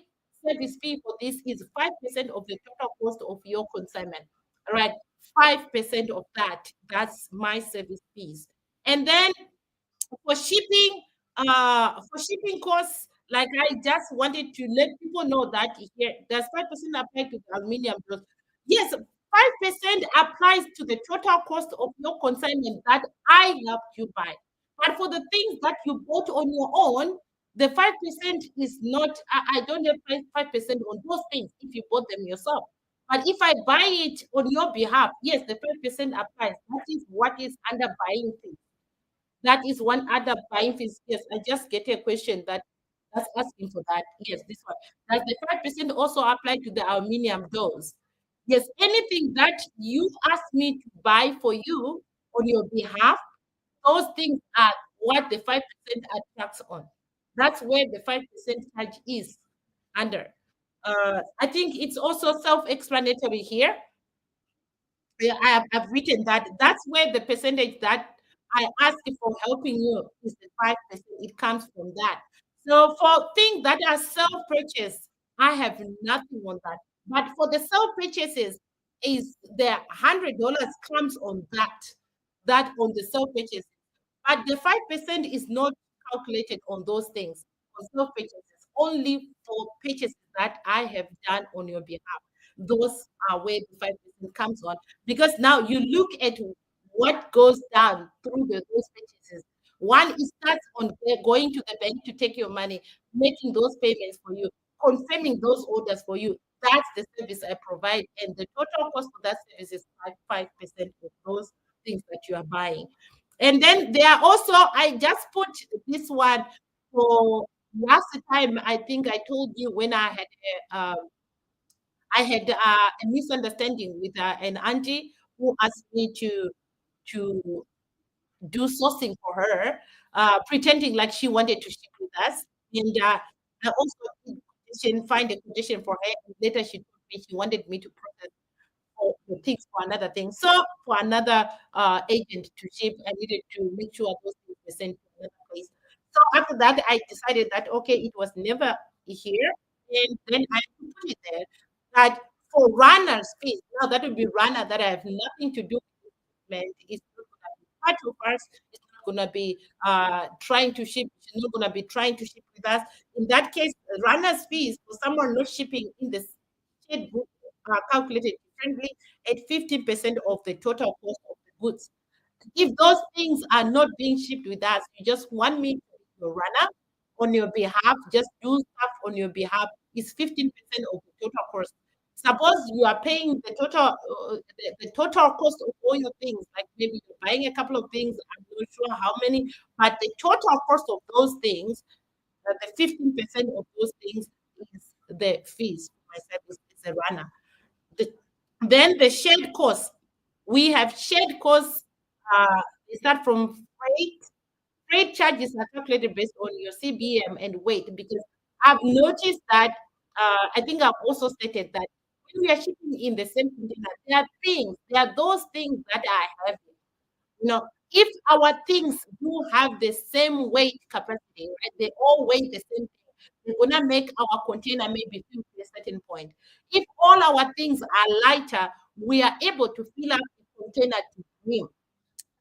Speaker 1: service fee for this is 5% of the total cost of your consignment. All right, 5% of that. That's my service fees. And then for shipping costs, like I just wanted to let people know that here there's 5% applied to the aluminum bills. Yes, 5% applies to the total cost of your consignment that I helped you buy. But for the things that you bought on your own, the 5% is not, I don't have 5% on those things if you bought them yourself. But if I buy it on your behalf, yes, the 5% applies. That is what is under buying things. That is one other buying fees. Yes, I just get a question that's asking for that. Yes, this one. Does the 5% also apply to the aluminum doors? Yes, anything that you ask me to buy for you on your behalf, those things are what the 5% are taxed on. That's where the 5% charge is under. I think it's also self-explanatory here. Yeah, I've written that. That's where the percentage that I ask for helping you is the 5%. It comes from that. So for things that are self-purchase, I have nothing on that. But for the self-purchases, is the $100 comes on that on the self-purchase. But the 5% is not calculated on those things, on self-purchases, only for purchases that I have done on your behalf. Those are where the 5% comes on. Because now you look at what goes down through those purchases. One, it starts on going to the bank to take your money, making those payments for you, confirming those orders for you. That's the service I provide. And the total cost for that service is 5% of those things that you are buying. And then there are also, I just put this one for last time. I think I told you when I had a misunderstanding with an auntie who asked me to do sourcing for her, pretending like she wanted to ship with us. And I also did find a quotation for her. And later she told me she wanted me to process for things for another thing. So for another agent to ship, I needed to make sure those things were sent to another place. So after that, I decided that okay, it was never here, and then I put it there that for runners fees. Now that would be runner that I have nothing to do with shipment. It's not going to be part of us. It's not going to be trying to ship. It's not going to be trying to ship with us. In that case, runners fees for someone not shipping in the state book are calculated differently at 50% of the total cost of the goods. If those things are not being shipped with us, you just want me to be your runner on your behalf, just do stuff on your behalf, is 15% of the total cost. Suppose you are paying the total cost of all your things, like maybe you're buying a couple of things, I'm not sure how many, but the total cost of those things, the 15% of those things is the fees for my service as a runner. The, then the shared costs. We have shared costs. They start from freight. Freight charges are calculated based on your CBM and weight because I've noticed that I think I've also stated that we are shipping in the same container, there are those things that are heavy. If our things do have the same weight capacity, right? They all weigh the same thing. We're gonna make our container maybe fill to a certain point. If all our things are lighter, we are able to fill up the container to brim.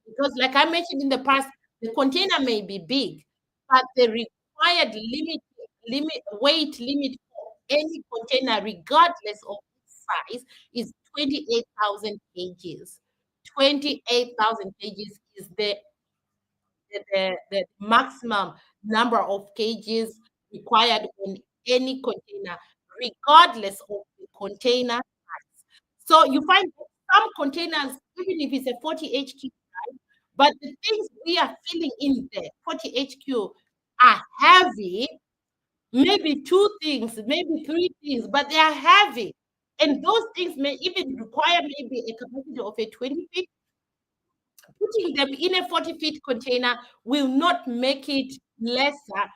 Speaker 1: Because, like I mentioned in the past, the container may be big, but the required weight limit for any container, regardless of its size, is 28,000 kgs. 28,000 kgs is the maximum number of kgs required on any container, regardless of the container size. So you find some containers, even if it's a 40 HQ, but the things we are filling in the 40 HQ are heavy, maybe two things, maybe three things, but they are heavy. And those things may even require maybe a capacity of a 20 feet. Putting them in a 40-feet container will not make it lesser.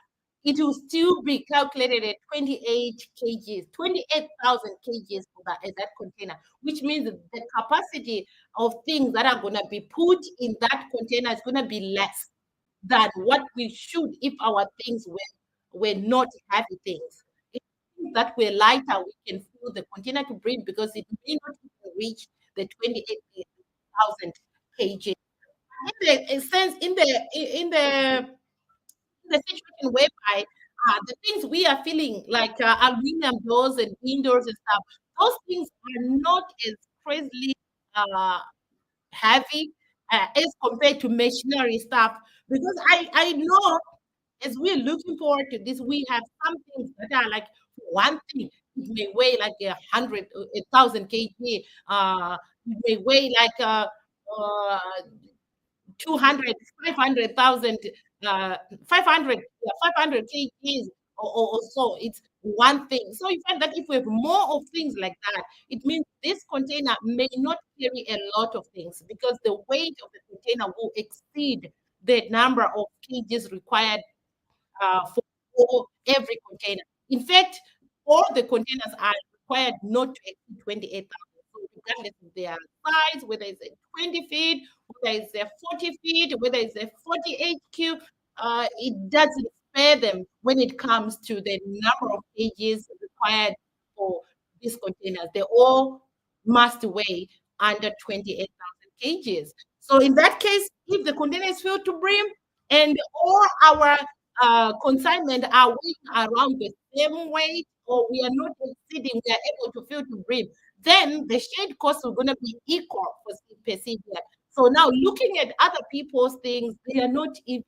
Speaker 1: It will still be calculated at 28 kgs, 28,000 kgs for that container, which means the capacity of things that are going to be put in that container is going to be less than what we should if our things were not heavy things. If things that were lighter, we can fill the container to bring because it may not even reach the 28,000 kg. In the situation whereby the things we are feeling like aluminum doors and windows and stuff, those things are not as crazily uh, heavy as compared to machinery stuff. Because I know as we're looking forward to this, we have some things that are like one thing. It may weigh like 1,000 kg. It may weigh like 200, 500,000, 500, yeah, 500 kgs or so. It's one thing. So you find that if we have more of things like that, it means this container may not carry a lot of things because the weight of the container will exceed the number of kgs required for every container. In fact, all the containers are required not to exceed 28,000. So regardless of their size, whether it's a 20 feet, whether it's a 40 feet, whether it's a 48 cube, it doesn't spare them when it comes to the number of kgs required for these containers. They all must weigh under 28,000 kgs. So in that case, if the container is filled to brim and all our consignment are weighing around the same weight, or we are not exceeding, we are able to fill to brim, then the shared costs are going to be equal for per CBM. So now looking at other people's things, they are not even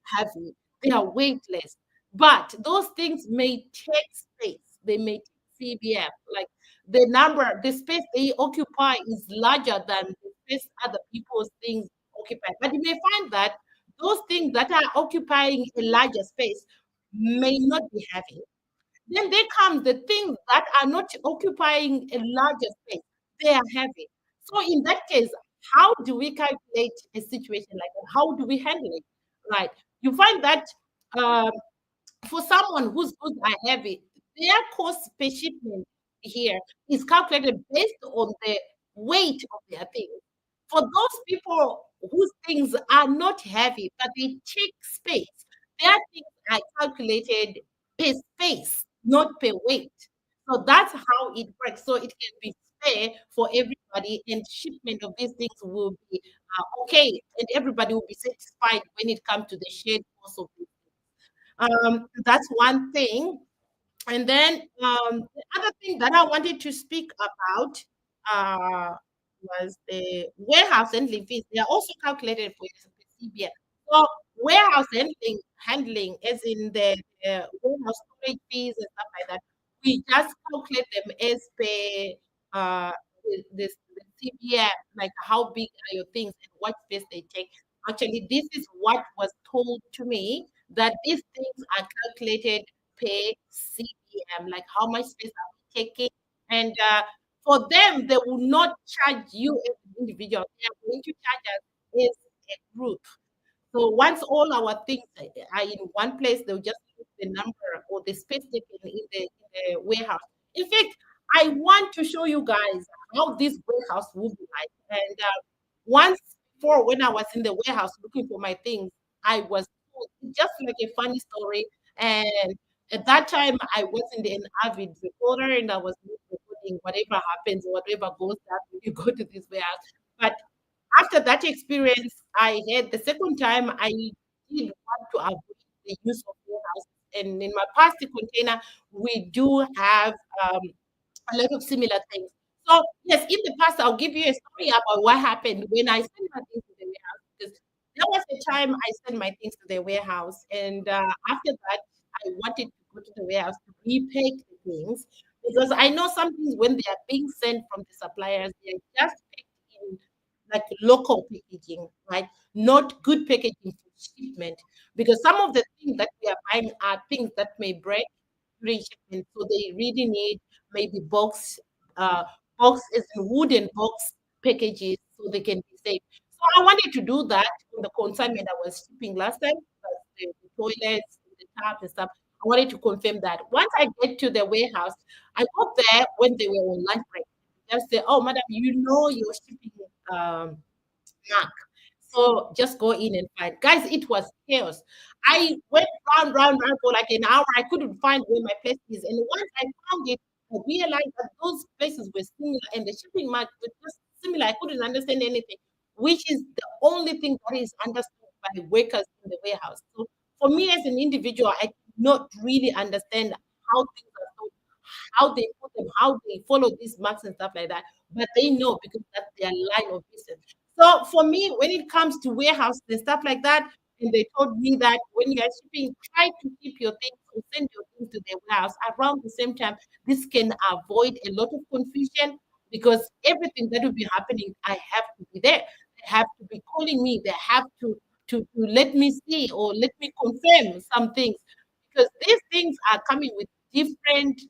Speaker 1: heavy, they are weightless. But those things may take space, they may take CBM. Like the space they occupy is larger than the space other people's things occupy. But you may find that those things that are occupying a larger space may not be heavy. Then there comes the things that are not occupying a larger space. They are heavy. So in that case, how do we calculate a situation like that? How do we handle it? Right. You find that uh, for someone whose goods are heavy, their cost per shipment here is calculated based on the weight of their things. For those people whose things are not heavy, but they take space, their things are calculated per space, not per weight. So that's how it works. So it can be fair for everybody, and shipment of these things will be okay, and everybody will be satisfied when it comes to the shared cost of these things. That's one thing. And then the other thing that I wanted to speak about uh, was the warehouse handling fees. They are also calculated for CBN. So warehouse handling, as in the warehouse storage fees and stuff like that, we just calculate them as per the CBN, like how big are your things and what space they take. Actually, this is what was told to me, that these things are calculated per CBM, like how much space are we taking. And for them, they will not charge you as an individual. They are going to charge us as a group. So once all our things are in one place, they'll just put the number or the space taken in the warehouse. In fact, I want to show you guys how this warehouse will be like. And once before, when I was in the warehouse looking for my things, I was told, just like a funny story. And at that time, I wasn't an avid reporter, and I was not recording whatever happens, whatever goes down when you go to this warehouse. But after that experience I had, the second time I did want to avoid the use of warehouse. And in my past container, we do have a lot of similar things. So yes, in the past, I'll give you a story about what happened when I sent my things to the warehouse. Because there was a time I sent my things to the warehouse, and after that, I wanted to go to the warehouse to repack the things because I know some things when they are being sent from the suppliers, they are just packed in like local packaging, right? Not good packaging for shipment. Because some of the things that we are buying are things that may break during shipment, so they really need maybe uh, box is in wooden box packages so they can be safe. So I wanted to do that on the consignment I was shipping last time, the toilets, the taps and stuff. I wanted to confirm that. Once I get to the warehouse, I got there when they were on lunch break. Just say, "Oh, madam, you know you're shipping um, mark. So just go in and find. Guys, it was chaos. I went round for like an hour. I couldn't find where my place is. And once I found it, I realized that those places were similar and the shipping mark was just similar. I couldn't understand anything, which is the only thing that is understood by workers in the warehouse. So for me as an individual, I did not really understand how things are sold, how they put them, how they follow these marks and stuff like that. But they know because that's their line of business. So for me, when it comes to warehouse and stuff like that, and they told me that when you are shipping, try to keep your things or send your things to the warehouse around the same time. This can avoid a lot of confusion because everything that will be happening, I have to be there. They have to be calling me. They have to let me see or let me confirm some things because these things are coming with different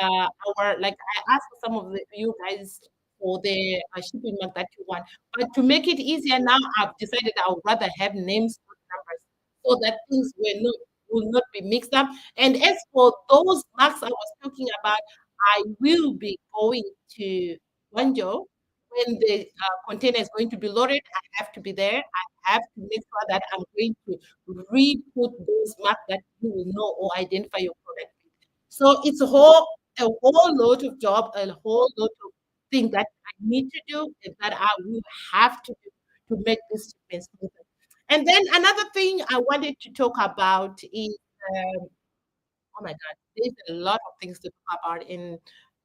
Speaker 1: our like I asked some of you guys for the shipping mark that you want. But to make it easier now, I've decided I would rather have names and numbers so that things will not be mixed up. And as for those marks I was talking about, I will be going to Guangzhou when the container is going to be loaded. I have to be there. I have to make sure that I'm going to re-put those marks that you will know or identify your product. So it's a whole lot of job, a whole lot of things that I need to do and that I will have to do to make this shipment smoother. And then another thing I wanted to talk about is, oh my God, there's a lot of things to talk about. And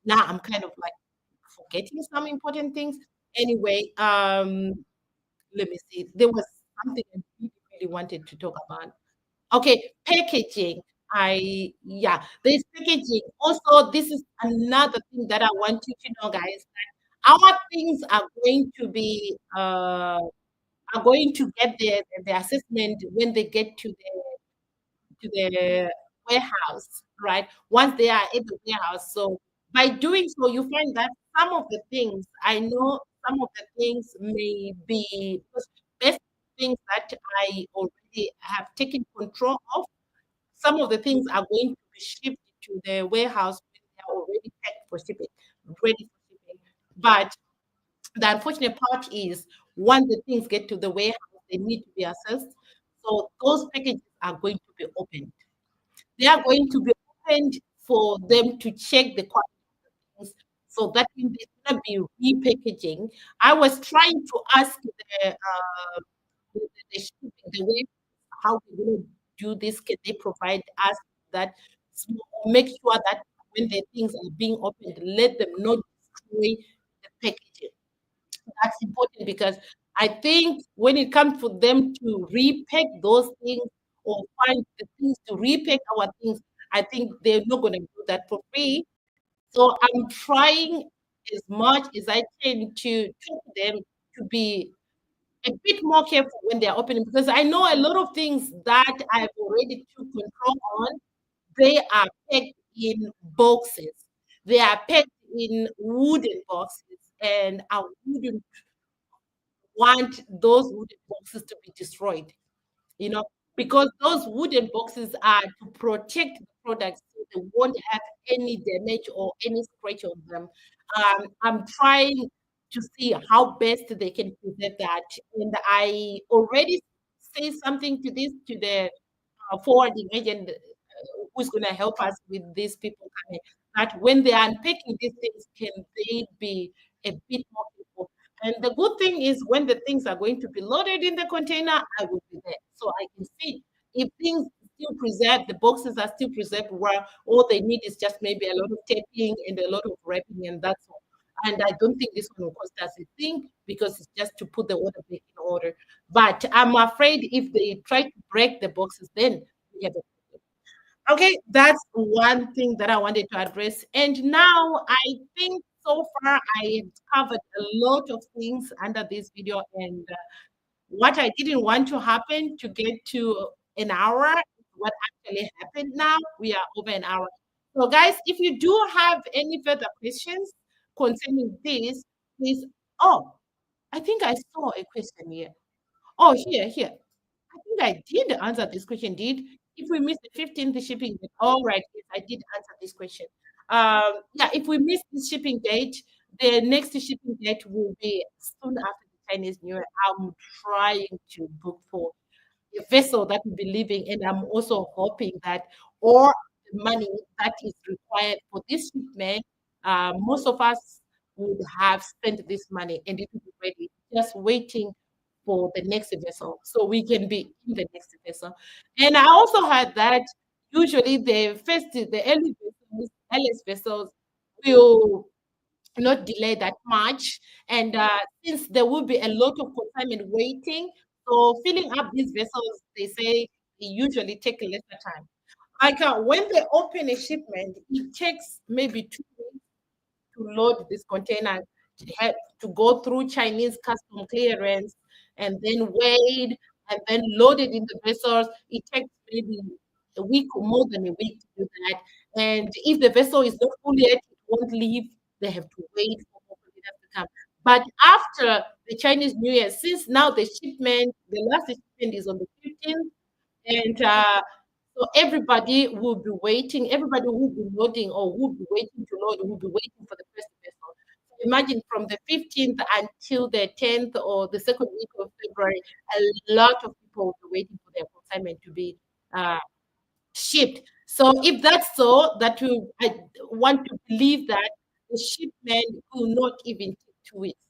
Speaker 1: now I'm kind of like forgetting some important things. Anyway, let me see. There was something I really wanted to talk about. Okay, packaging. Yeah, there's packaging. Also, this is another thing that I want you to know, guys. Our things are going to get the assessment when they get to the warehouse, right? Once they are at the warehouse. So by doing so, you find that some of the things I know, some of the things may be best things that I already have taken control of. Some of the things are going to be shipped to the warehouse when they are already packed for shipping, ready for shipping. But the unfortunate part is once the things get to the warehouse, they need to be assessed. So those packages are going to be opened. They are going to be opened for them to check the quality of the things. So that means there's going to be repackaging. I was trying to ask the shipping, the way how we're going to do this. Can they provide us that? Make sure that when the things are being opened, let them not destroy the packaging. That's important because I think when it comes for them to repack those things or find the things to repack our things, I think they're not going to do that for free. So I'm trying as much as I can to talk to them to be a bit more careful when they're opening because I know a lot of things that I've already took control on, they are packed in boxes. They are packed in wooden boxes, and I wouldn't want those wooden boxes to be destroyed, you know, because those wooden boxes are to protect the products. they won't have any damage or any scratch on them. I'm trying to see how best they can present that. And I already say something to this to the forwarding agent who's going to help us with these people coming. That when they are unpacking these things, can they be a bit more careful? And the good thing is when the things are going to be loaded in the container, I will be there. So I can see if things still preserved, the boxes are still preserved well, all they need is just maybe a lot of taping and a lot of wrapping, and that's all. And I don't think this one will cost us a thing because it's just to put the order back in order. But I'm afraid if they try to break the boxes, then we have a problem. Okay, that's one thing that I wanted to address. And now I think so far I have covered a lot of things under this video. And what I didn't want to happen to get to an hour, what actually happened now, we are over an hour. So, guys, if you do have any further questions concerning this, please. Oh, I think I saw a question here. Oh, here. I think I did answer this question. Did if we miss the 15th shipping date? All right, yes, I did answer this question. Yeah, if we miss the shipping date, the next shipping date will be soon after the Chinese New Year. I'm trying to book for a vessel that will be leaving, and I'm also hoping that all the money that is required for this shipment, most of us would have spent this money and it will be ready, just waiting for the next vessel, so we can be in the next vessel. And I also heard that usually the earliest vessels will not delay that much. And since there will be a lot of consignment waiting, so filling up these vessels, they say they usually take a lesser time. Like when they open a shipment, it takes maybe 2 weeks to load this container, to have to go through Chinese custom clearance and then weighed and then loaded in the vessels. It takes maybe a week or more than a week to do that. And if the vessel is not full yet, it won't leave. They have to wait for more containers to come. But after the Chinese New Year, since now the last shipment is on the 15th, and so everybody will be waiting, everybody will be loading or will be waiting to load, will be waiting for the first vessel. So imagine from the 15th until the 10th or the second week of February, a lot of people will be waiting for their consignment to be uh, shipped. So if that's so, I want to believe that the shipment will not even take 2 weeks.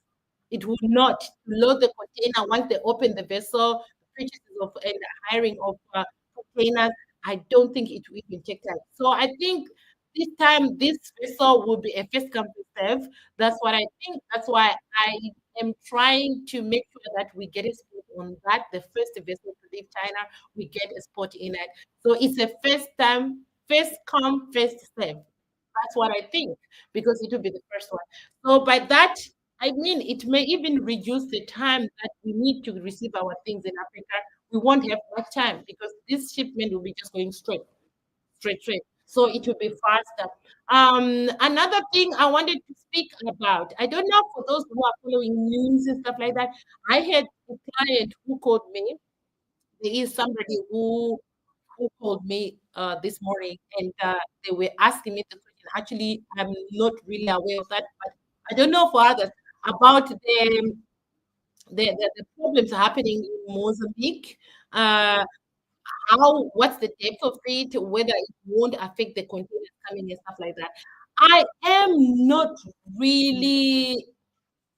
Speaker 1: It will not load the container once they open the vessel, the purchases of and the hiring of containers. I don't think it will even take time. So I think this time this vessel will be a first come first serve. That's what I think. That's why I am trying to make sure that we get a spot on that. The first vessel to leave China, we get a spot in it. So it's a first time, first come, first serve. That's what I think because it will be the first one. So by that, I mean it may even reduce the time that we need to receive our things in Africa. We won't have much time because this shipment will be just going straight. So it will be faster. Another thing I wanted to speak about. I don't know for those who are following news and stuff like that. I had a client who called me. There is somebody who called me this morning and they were asking me the question. Actually, I'm not really aware of that, but I don't know for others about the problems happening in Mozambique. Uh, what's the depth of it, whether it won't affect the containers coming and stuff like that. I am not really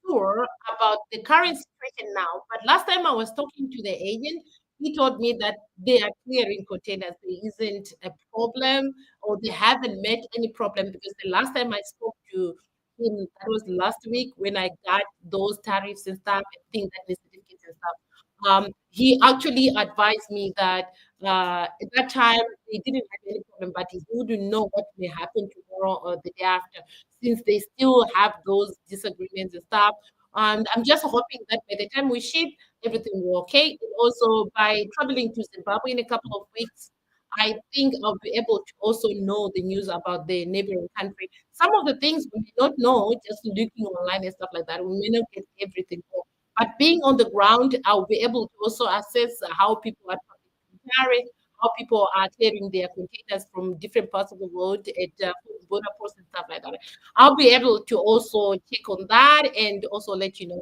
Speaker 1: sure about the current situation now, but last time I was talking to the agent, he told me that they are clearing containers. There isn't a problem, or they haven't met any problem because the last time I spoke to him, that was last week when I got those tariffs and stuff and things like the certificates and stuff. He actually advised me that at that time they didn't have any problem, but he wouldn't know what may happen tomorrow or the day after, since they still have those disagreements and stuff. And I'm just hoping that by the time we ship, everything will okay. And also by traveling to Zimbabwe in a couple of weeks, I think I'll be able to also know the news about the neighboring country. Some of the things we may not know just looking online and stuff like that. We may not get everything. But being on the ground, I'll be able to also assess how people are comparing, how people are clearing their containers from different parts of the world at border posts and stuff like that. I'll be able to also check on that and also let you know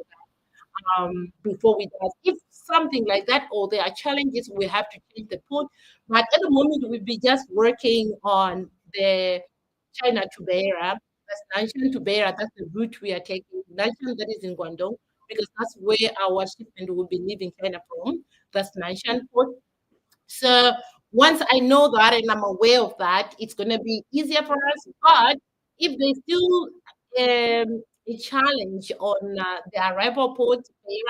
Speaker 1: before we do. If something like that or there are challenges, we have to change the port. But at the moment, we'll be just working on the China to Beira. That's Nanshan to Beira. That's the route we are taking. Nanshan, that is in Guangdong, because that's where our shipment will be leaving China from. That's Nanshan port. So once I know that and I'm aware of that, it's going to be easier for us. But if there's still a challenge on the arrival port, we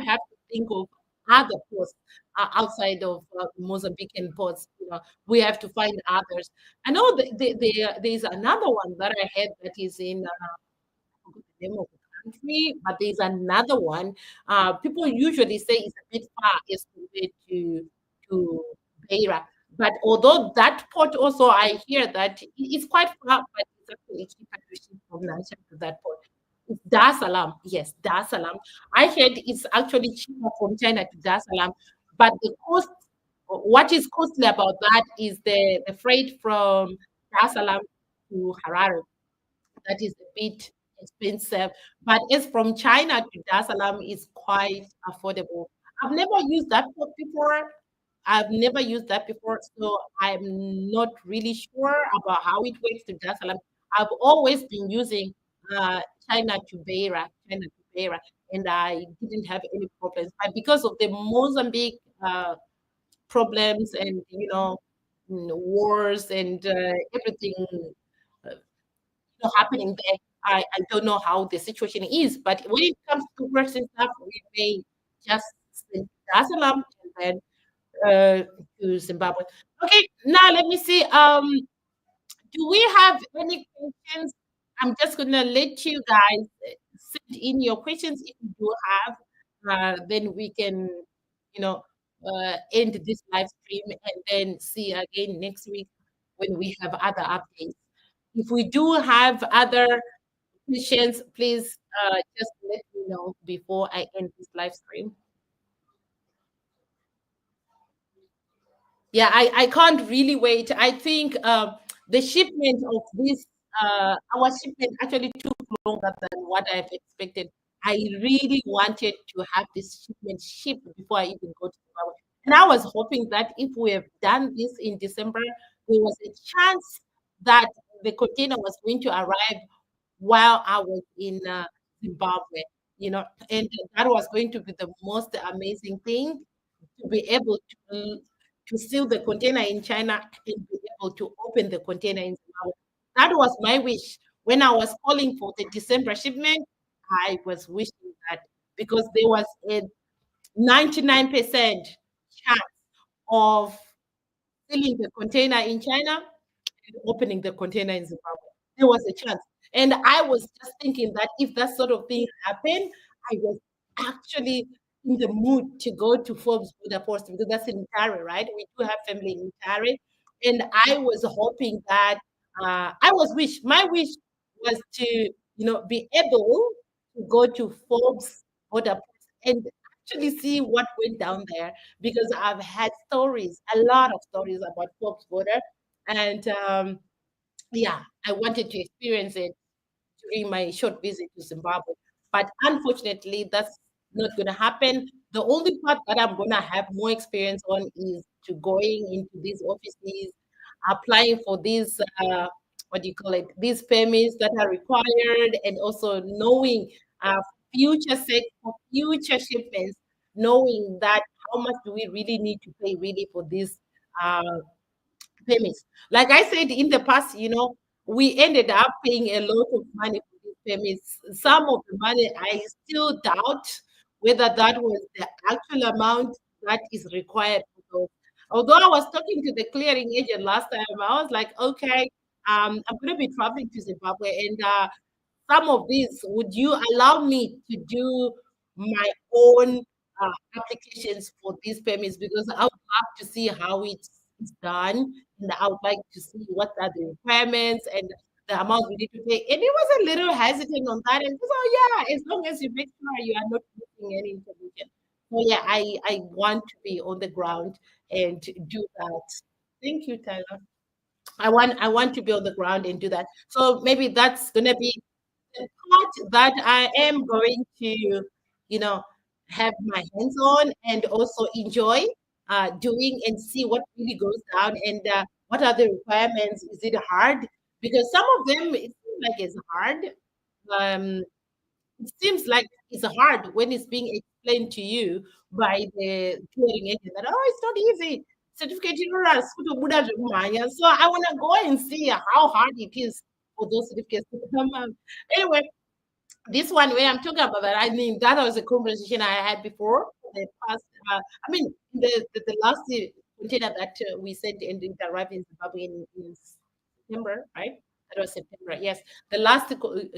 Speaker 1: have to think of other ports outside of Mozambican ports. We have to find others. I know there's another one that I had that is in forgot the name of the country, but there's another one. People usually say it's a bit far as compared to Beira. But although that port also, I hear that it's quite far, but it's actually cheaper to ship from Nansha to that port. It's Dar es Salaam. Yes, Dar es Salaam. I heard it's actually cheaper from China to Dar es Salaam, but the cost, what is costly about that is the freight from Dar es Salaam to Harare. That is a bit expensive. But as from China to Dar es Salaam is quite affordable. I've never used that port before. I've never used that before, so I'm not really sure about how it works to Dar es Salaam. I've always been using uh, China to Beira, and I didn't have any problems. But because of the Mozambique problems and wars and everything happening there. I don't know how the situation is, but when it comes to works and stuff, we may just send Dar es Salaam and then to Zimbabwe. Okay, now let me see. Do we have any questions? I'm just gonna let you guys send in your questions if you do have. Then we can, you know, end this live stream and then see you again next week when we have other updates. If we do have other questions, please just let me know before I end this live stream. Yeah, I can't really wait. I think the shipment of this, our shipment actually took longer than what I've expected. I really wanted to have this shipment shipped before I even go to Zimbabwe. And I was hoping that if we have done this in December, there was a chance that the container was going to arrive while I was in Zimbabwe, and that was going to be the most amazing thing to be able to seal the container in China and be able to open the container in Zimbabwe. That was my wish. When I was calling for the December shipment, I was wishing that because there was a 99% chance of sealing the container in China and opening the container in Zimbabwe. There was a chance. And I was just thinking that if that sort of thing happened, I was actually in the mood to go to Forbes Buddha Post because that's in Tare, right? We do have family in Tare. And I was hoping that my wish was to, be able to go to Forbes Buddha Post and actually see what went down there because I've had stories, a lot of stories about Forbes Border. And yeah, I wanted to experience it during my short visit to Zimbabwe. But unfortunately, that's not going to happen. The only part that I'm going to have more experience on is to going into these offices, applying for these, what do you call it, these permits that are required, and also knowing uh, future sake for future shipments, knowing that how much do we really need to pay really for these uh, permits. Like I said in the past, we ended up paying a lot of money for these permits. Some of the money, I still doubt whether that was the actual amount that is required for those. Although I was talking to the clearing agent last time, I was like, okay, I'm going to be traveling to Zimbabwe, and some of these, would you allow me to do my own applications for these permits? Because I would love to see how it's done, and I would like to see what are the requirements and the amount we need to pay. And he was a little hesitant on that. And so, yeah, as long as you make sure you are not missing any information. So yeah, I want to be on the ground and do that. Thank you, Tyler. I want to be on the ground and do that. So maybe that's gonna be the part that I am going to, you know, have my hands on and also enjoy doing and see what really goes down and what are the requirements. Is it hard? Because some of them it seems like it's hard. Um, it seems like it's hard when it's being explained to you by the clearing agent that, oh, it's not easy. Certificate ignorance. So I want to go and see how hard it is for those certificates to come out. Anyway, this one where I'm talking about that, I mean, that was a conversation I had before. The past, I mean, the last container that we sent and it arrived in Zimbabwe in September, right? That was September. Yes, the last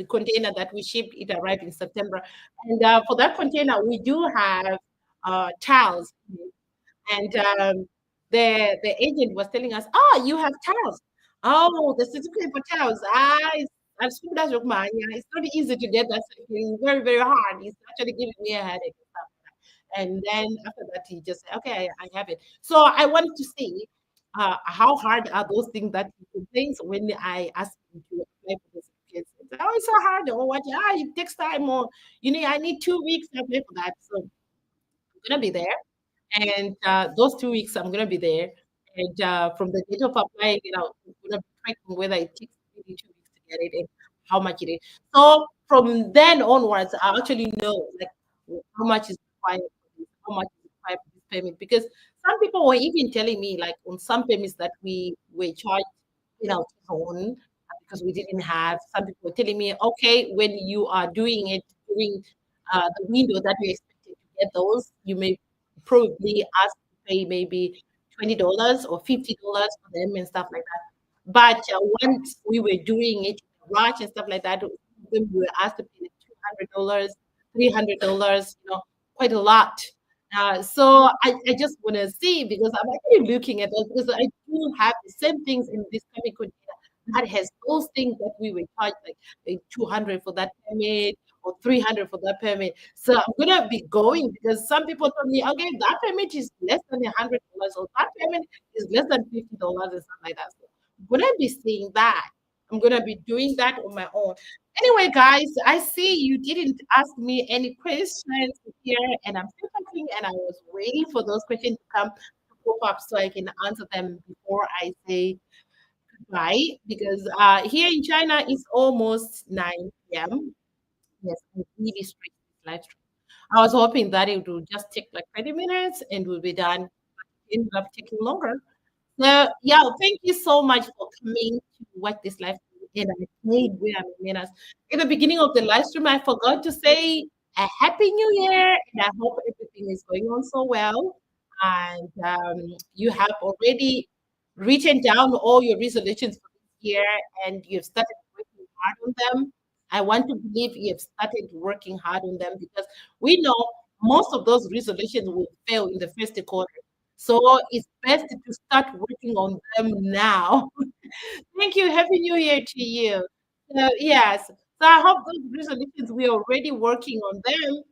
Speaker 1: container that we shipped, it arrived in September, and for that container, we do have towels, and the agent was telling us, "Oh, you have towels. Oh, the certificate for towels. It's not easy to get that certificate. It's very, very hard. It's actually giving me a headache and stuff." And then after that, he just said, "Okay, I have it." So I wanted to see how hard are those things that he complains when I ask him to apply for the certificates. Oh, it's so hard. Or what? It takes time. Or I need 2 weeks to apply for that. So I'm gonna be there. And those 2 weeks, I'm gonna be there. And from the date of applying, I'm gonna be tracking whether it takes really 2 weeks to get it and how much it is. So from then onwards, I actually know like how much is required for this, how much is required for this payment. Because some people were even telling me like on some payments that we were charged, own because we didn't have. Some people were telling me, okay, when you are doing it during the window that we expected to get those, you may probably ask to pay maybe $20 or $50 for them and stuff like that. But once we were doing it in a rush and stuff like that, then we were asked to pay like $200, $300, quite a lot. So I just want to see because I'm actually looking at those because I do have the same things in this chemical data that has those things that we were charged like 200 for that permit or 300 for that permit. So I'm gonna be going because some people told me, okay, that permit is less than $100 or that permit is less than $50 and stuff like that. So I'm gonna be seeing that. I'm gonna be doing that on my own. Anyway, guys, I see you didn't ask me any questions here, and I'm still talking, and I was waiting for those questions to come to pop up so I can answer them before I say goodbye. Because here in China, it's almost 9 p.m. Yes, I'm really straight this live stream. I was hoping that it would just take like 20 minutes and we'll be done. It ended up taking longer. So yeah, thank you so much for coming to watch this live stream. And I played with Manners. In the beginning of the live stream, I forgot to say a happy new year, and I hope everything is going on so well. And you have already written down all your resolutions for this year, and you've started working hard on them. I want to believe you have started working hard on them because we know most of those resolutions will fail in the first quarter. So it's best to start working on them now. Thank you. Happy New Year to you. So, yes. So I hope those resolutions we are already working on them.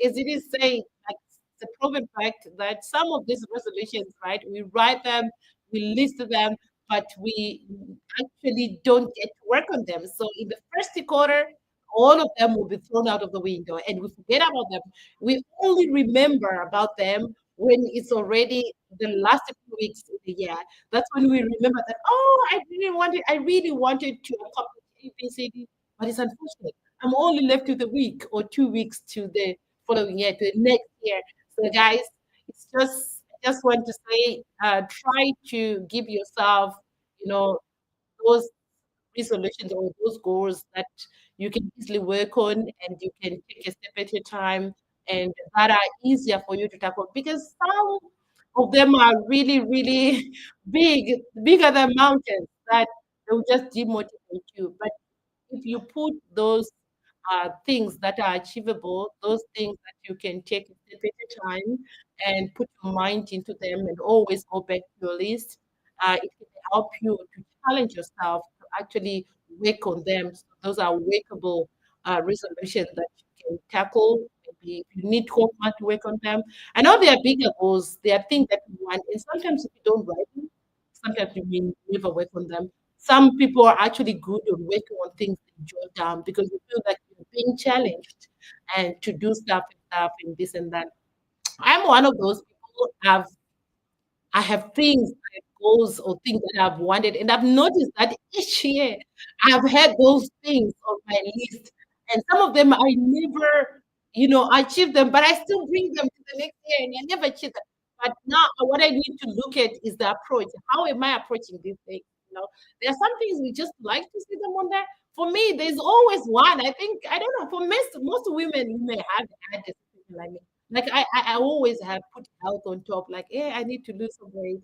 Speaker 1: As it is saying, like it's a proven fact that some of these resolutions, right, we write them, we list them, but we actually don't get to work on them. So in the first quarter, all of them will be thrown out of the window and we forget about them. We only remember about them when it's already the last few weeks of the year. That's when we remember that, oh, I really wanted to accomplish ABCD, but it's unfortunate. I'm only left with a week or 2 weeks to the following year, to the next year. So, guys, I just want to say, try to give yourself, you know, those resolutions or those goals that you can easily work on and you can take a step at a time and that are easier for you to tackle because some of them are really, really bigger than mountains that will just demotivate you. But if you put those things that are achievable, those things that you can take a step at a time and put your mind into them and always go back to your list, it can help you to challenge yourself to actually work on them. So those are workable resolutions that you can tackle and if you need 12 months to work on them. I know there are bigger goals, there are things that you want, and sometimes if you don't write them, sometimes you may never work on them. Some people are actually good on working on things they jot down because you feel like you're being challenged and to do stuff and this and that. I'm one of those people. I have things, I have goals or things that I've wanted, and I've noticed that each year I've had those things on my list, and some of them I never, achieve them, but I still bring them to the next year, and I never achieve them. But now, what I need to look at is the approach. How am I approaching these things? There are some things we just like to see them on there. For me, there's always one. I think I don't know. For most women, you may have had this like me. Like I always have put health on top. Like, hey, I need to lose some weight.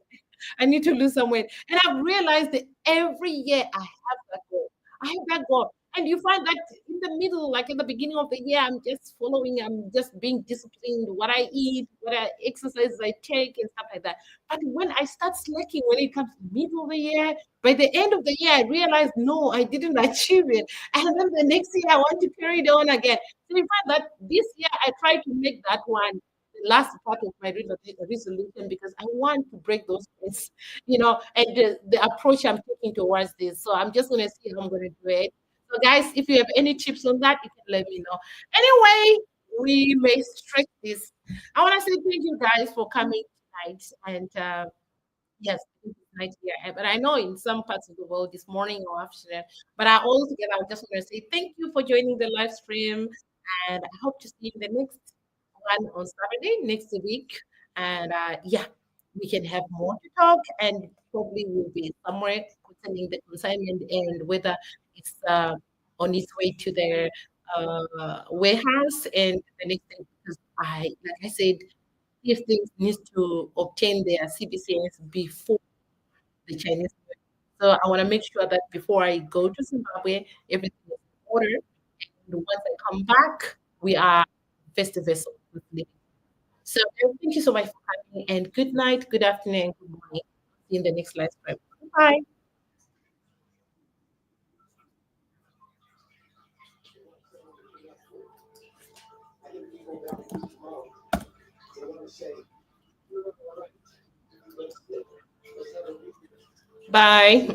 Speaker 1: I need to lose some weight. And I've realized that every year I have that goal. I have that goal. And you find that in the middle, like in the beginning of the year, I'm just being disciplined, what I eat, what exercises I take, and stuff like that. But when I start slacking when it comes to middle of the year, by the end of the year, I realize, no, I didn't achieve it. And then the next year, I want to carry it on again. So you find that this year, I try to make that one the last part of my resolution because I want to break those things, and the approach I'm taking towards this. So I'm just going to see how I'm going to do it. So, guys, if you have any tips on that, you can let me know. Anyway, we may stretch this. I want to say thank you guys for coming tonight. And yes, it's night here. But I know in some parts of the world this morning or afternoon. But all together, I just want to say thank you for joining the live stream. And I hope to see you in the next one on Saturday next week. And yeah, we can have more to talk, and probably we'll be somewhere concerning the consignment and whether it's on its way to their warehouse and the next thing. Because like I said, if things needs to obtain their CBCS before the Chinese New Year. So I want to make sure that before I go to Zimbabwe, everything is in order. And once I come back, we are festive vessel. So thank you so much for coming, and good night, good afternoon, and good morning. See you in the next live stream. Bye. Bye.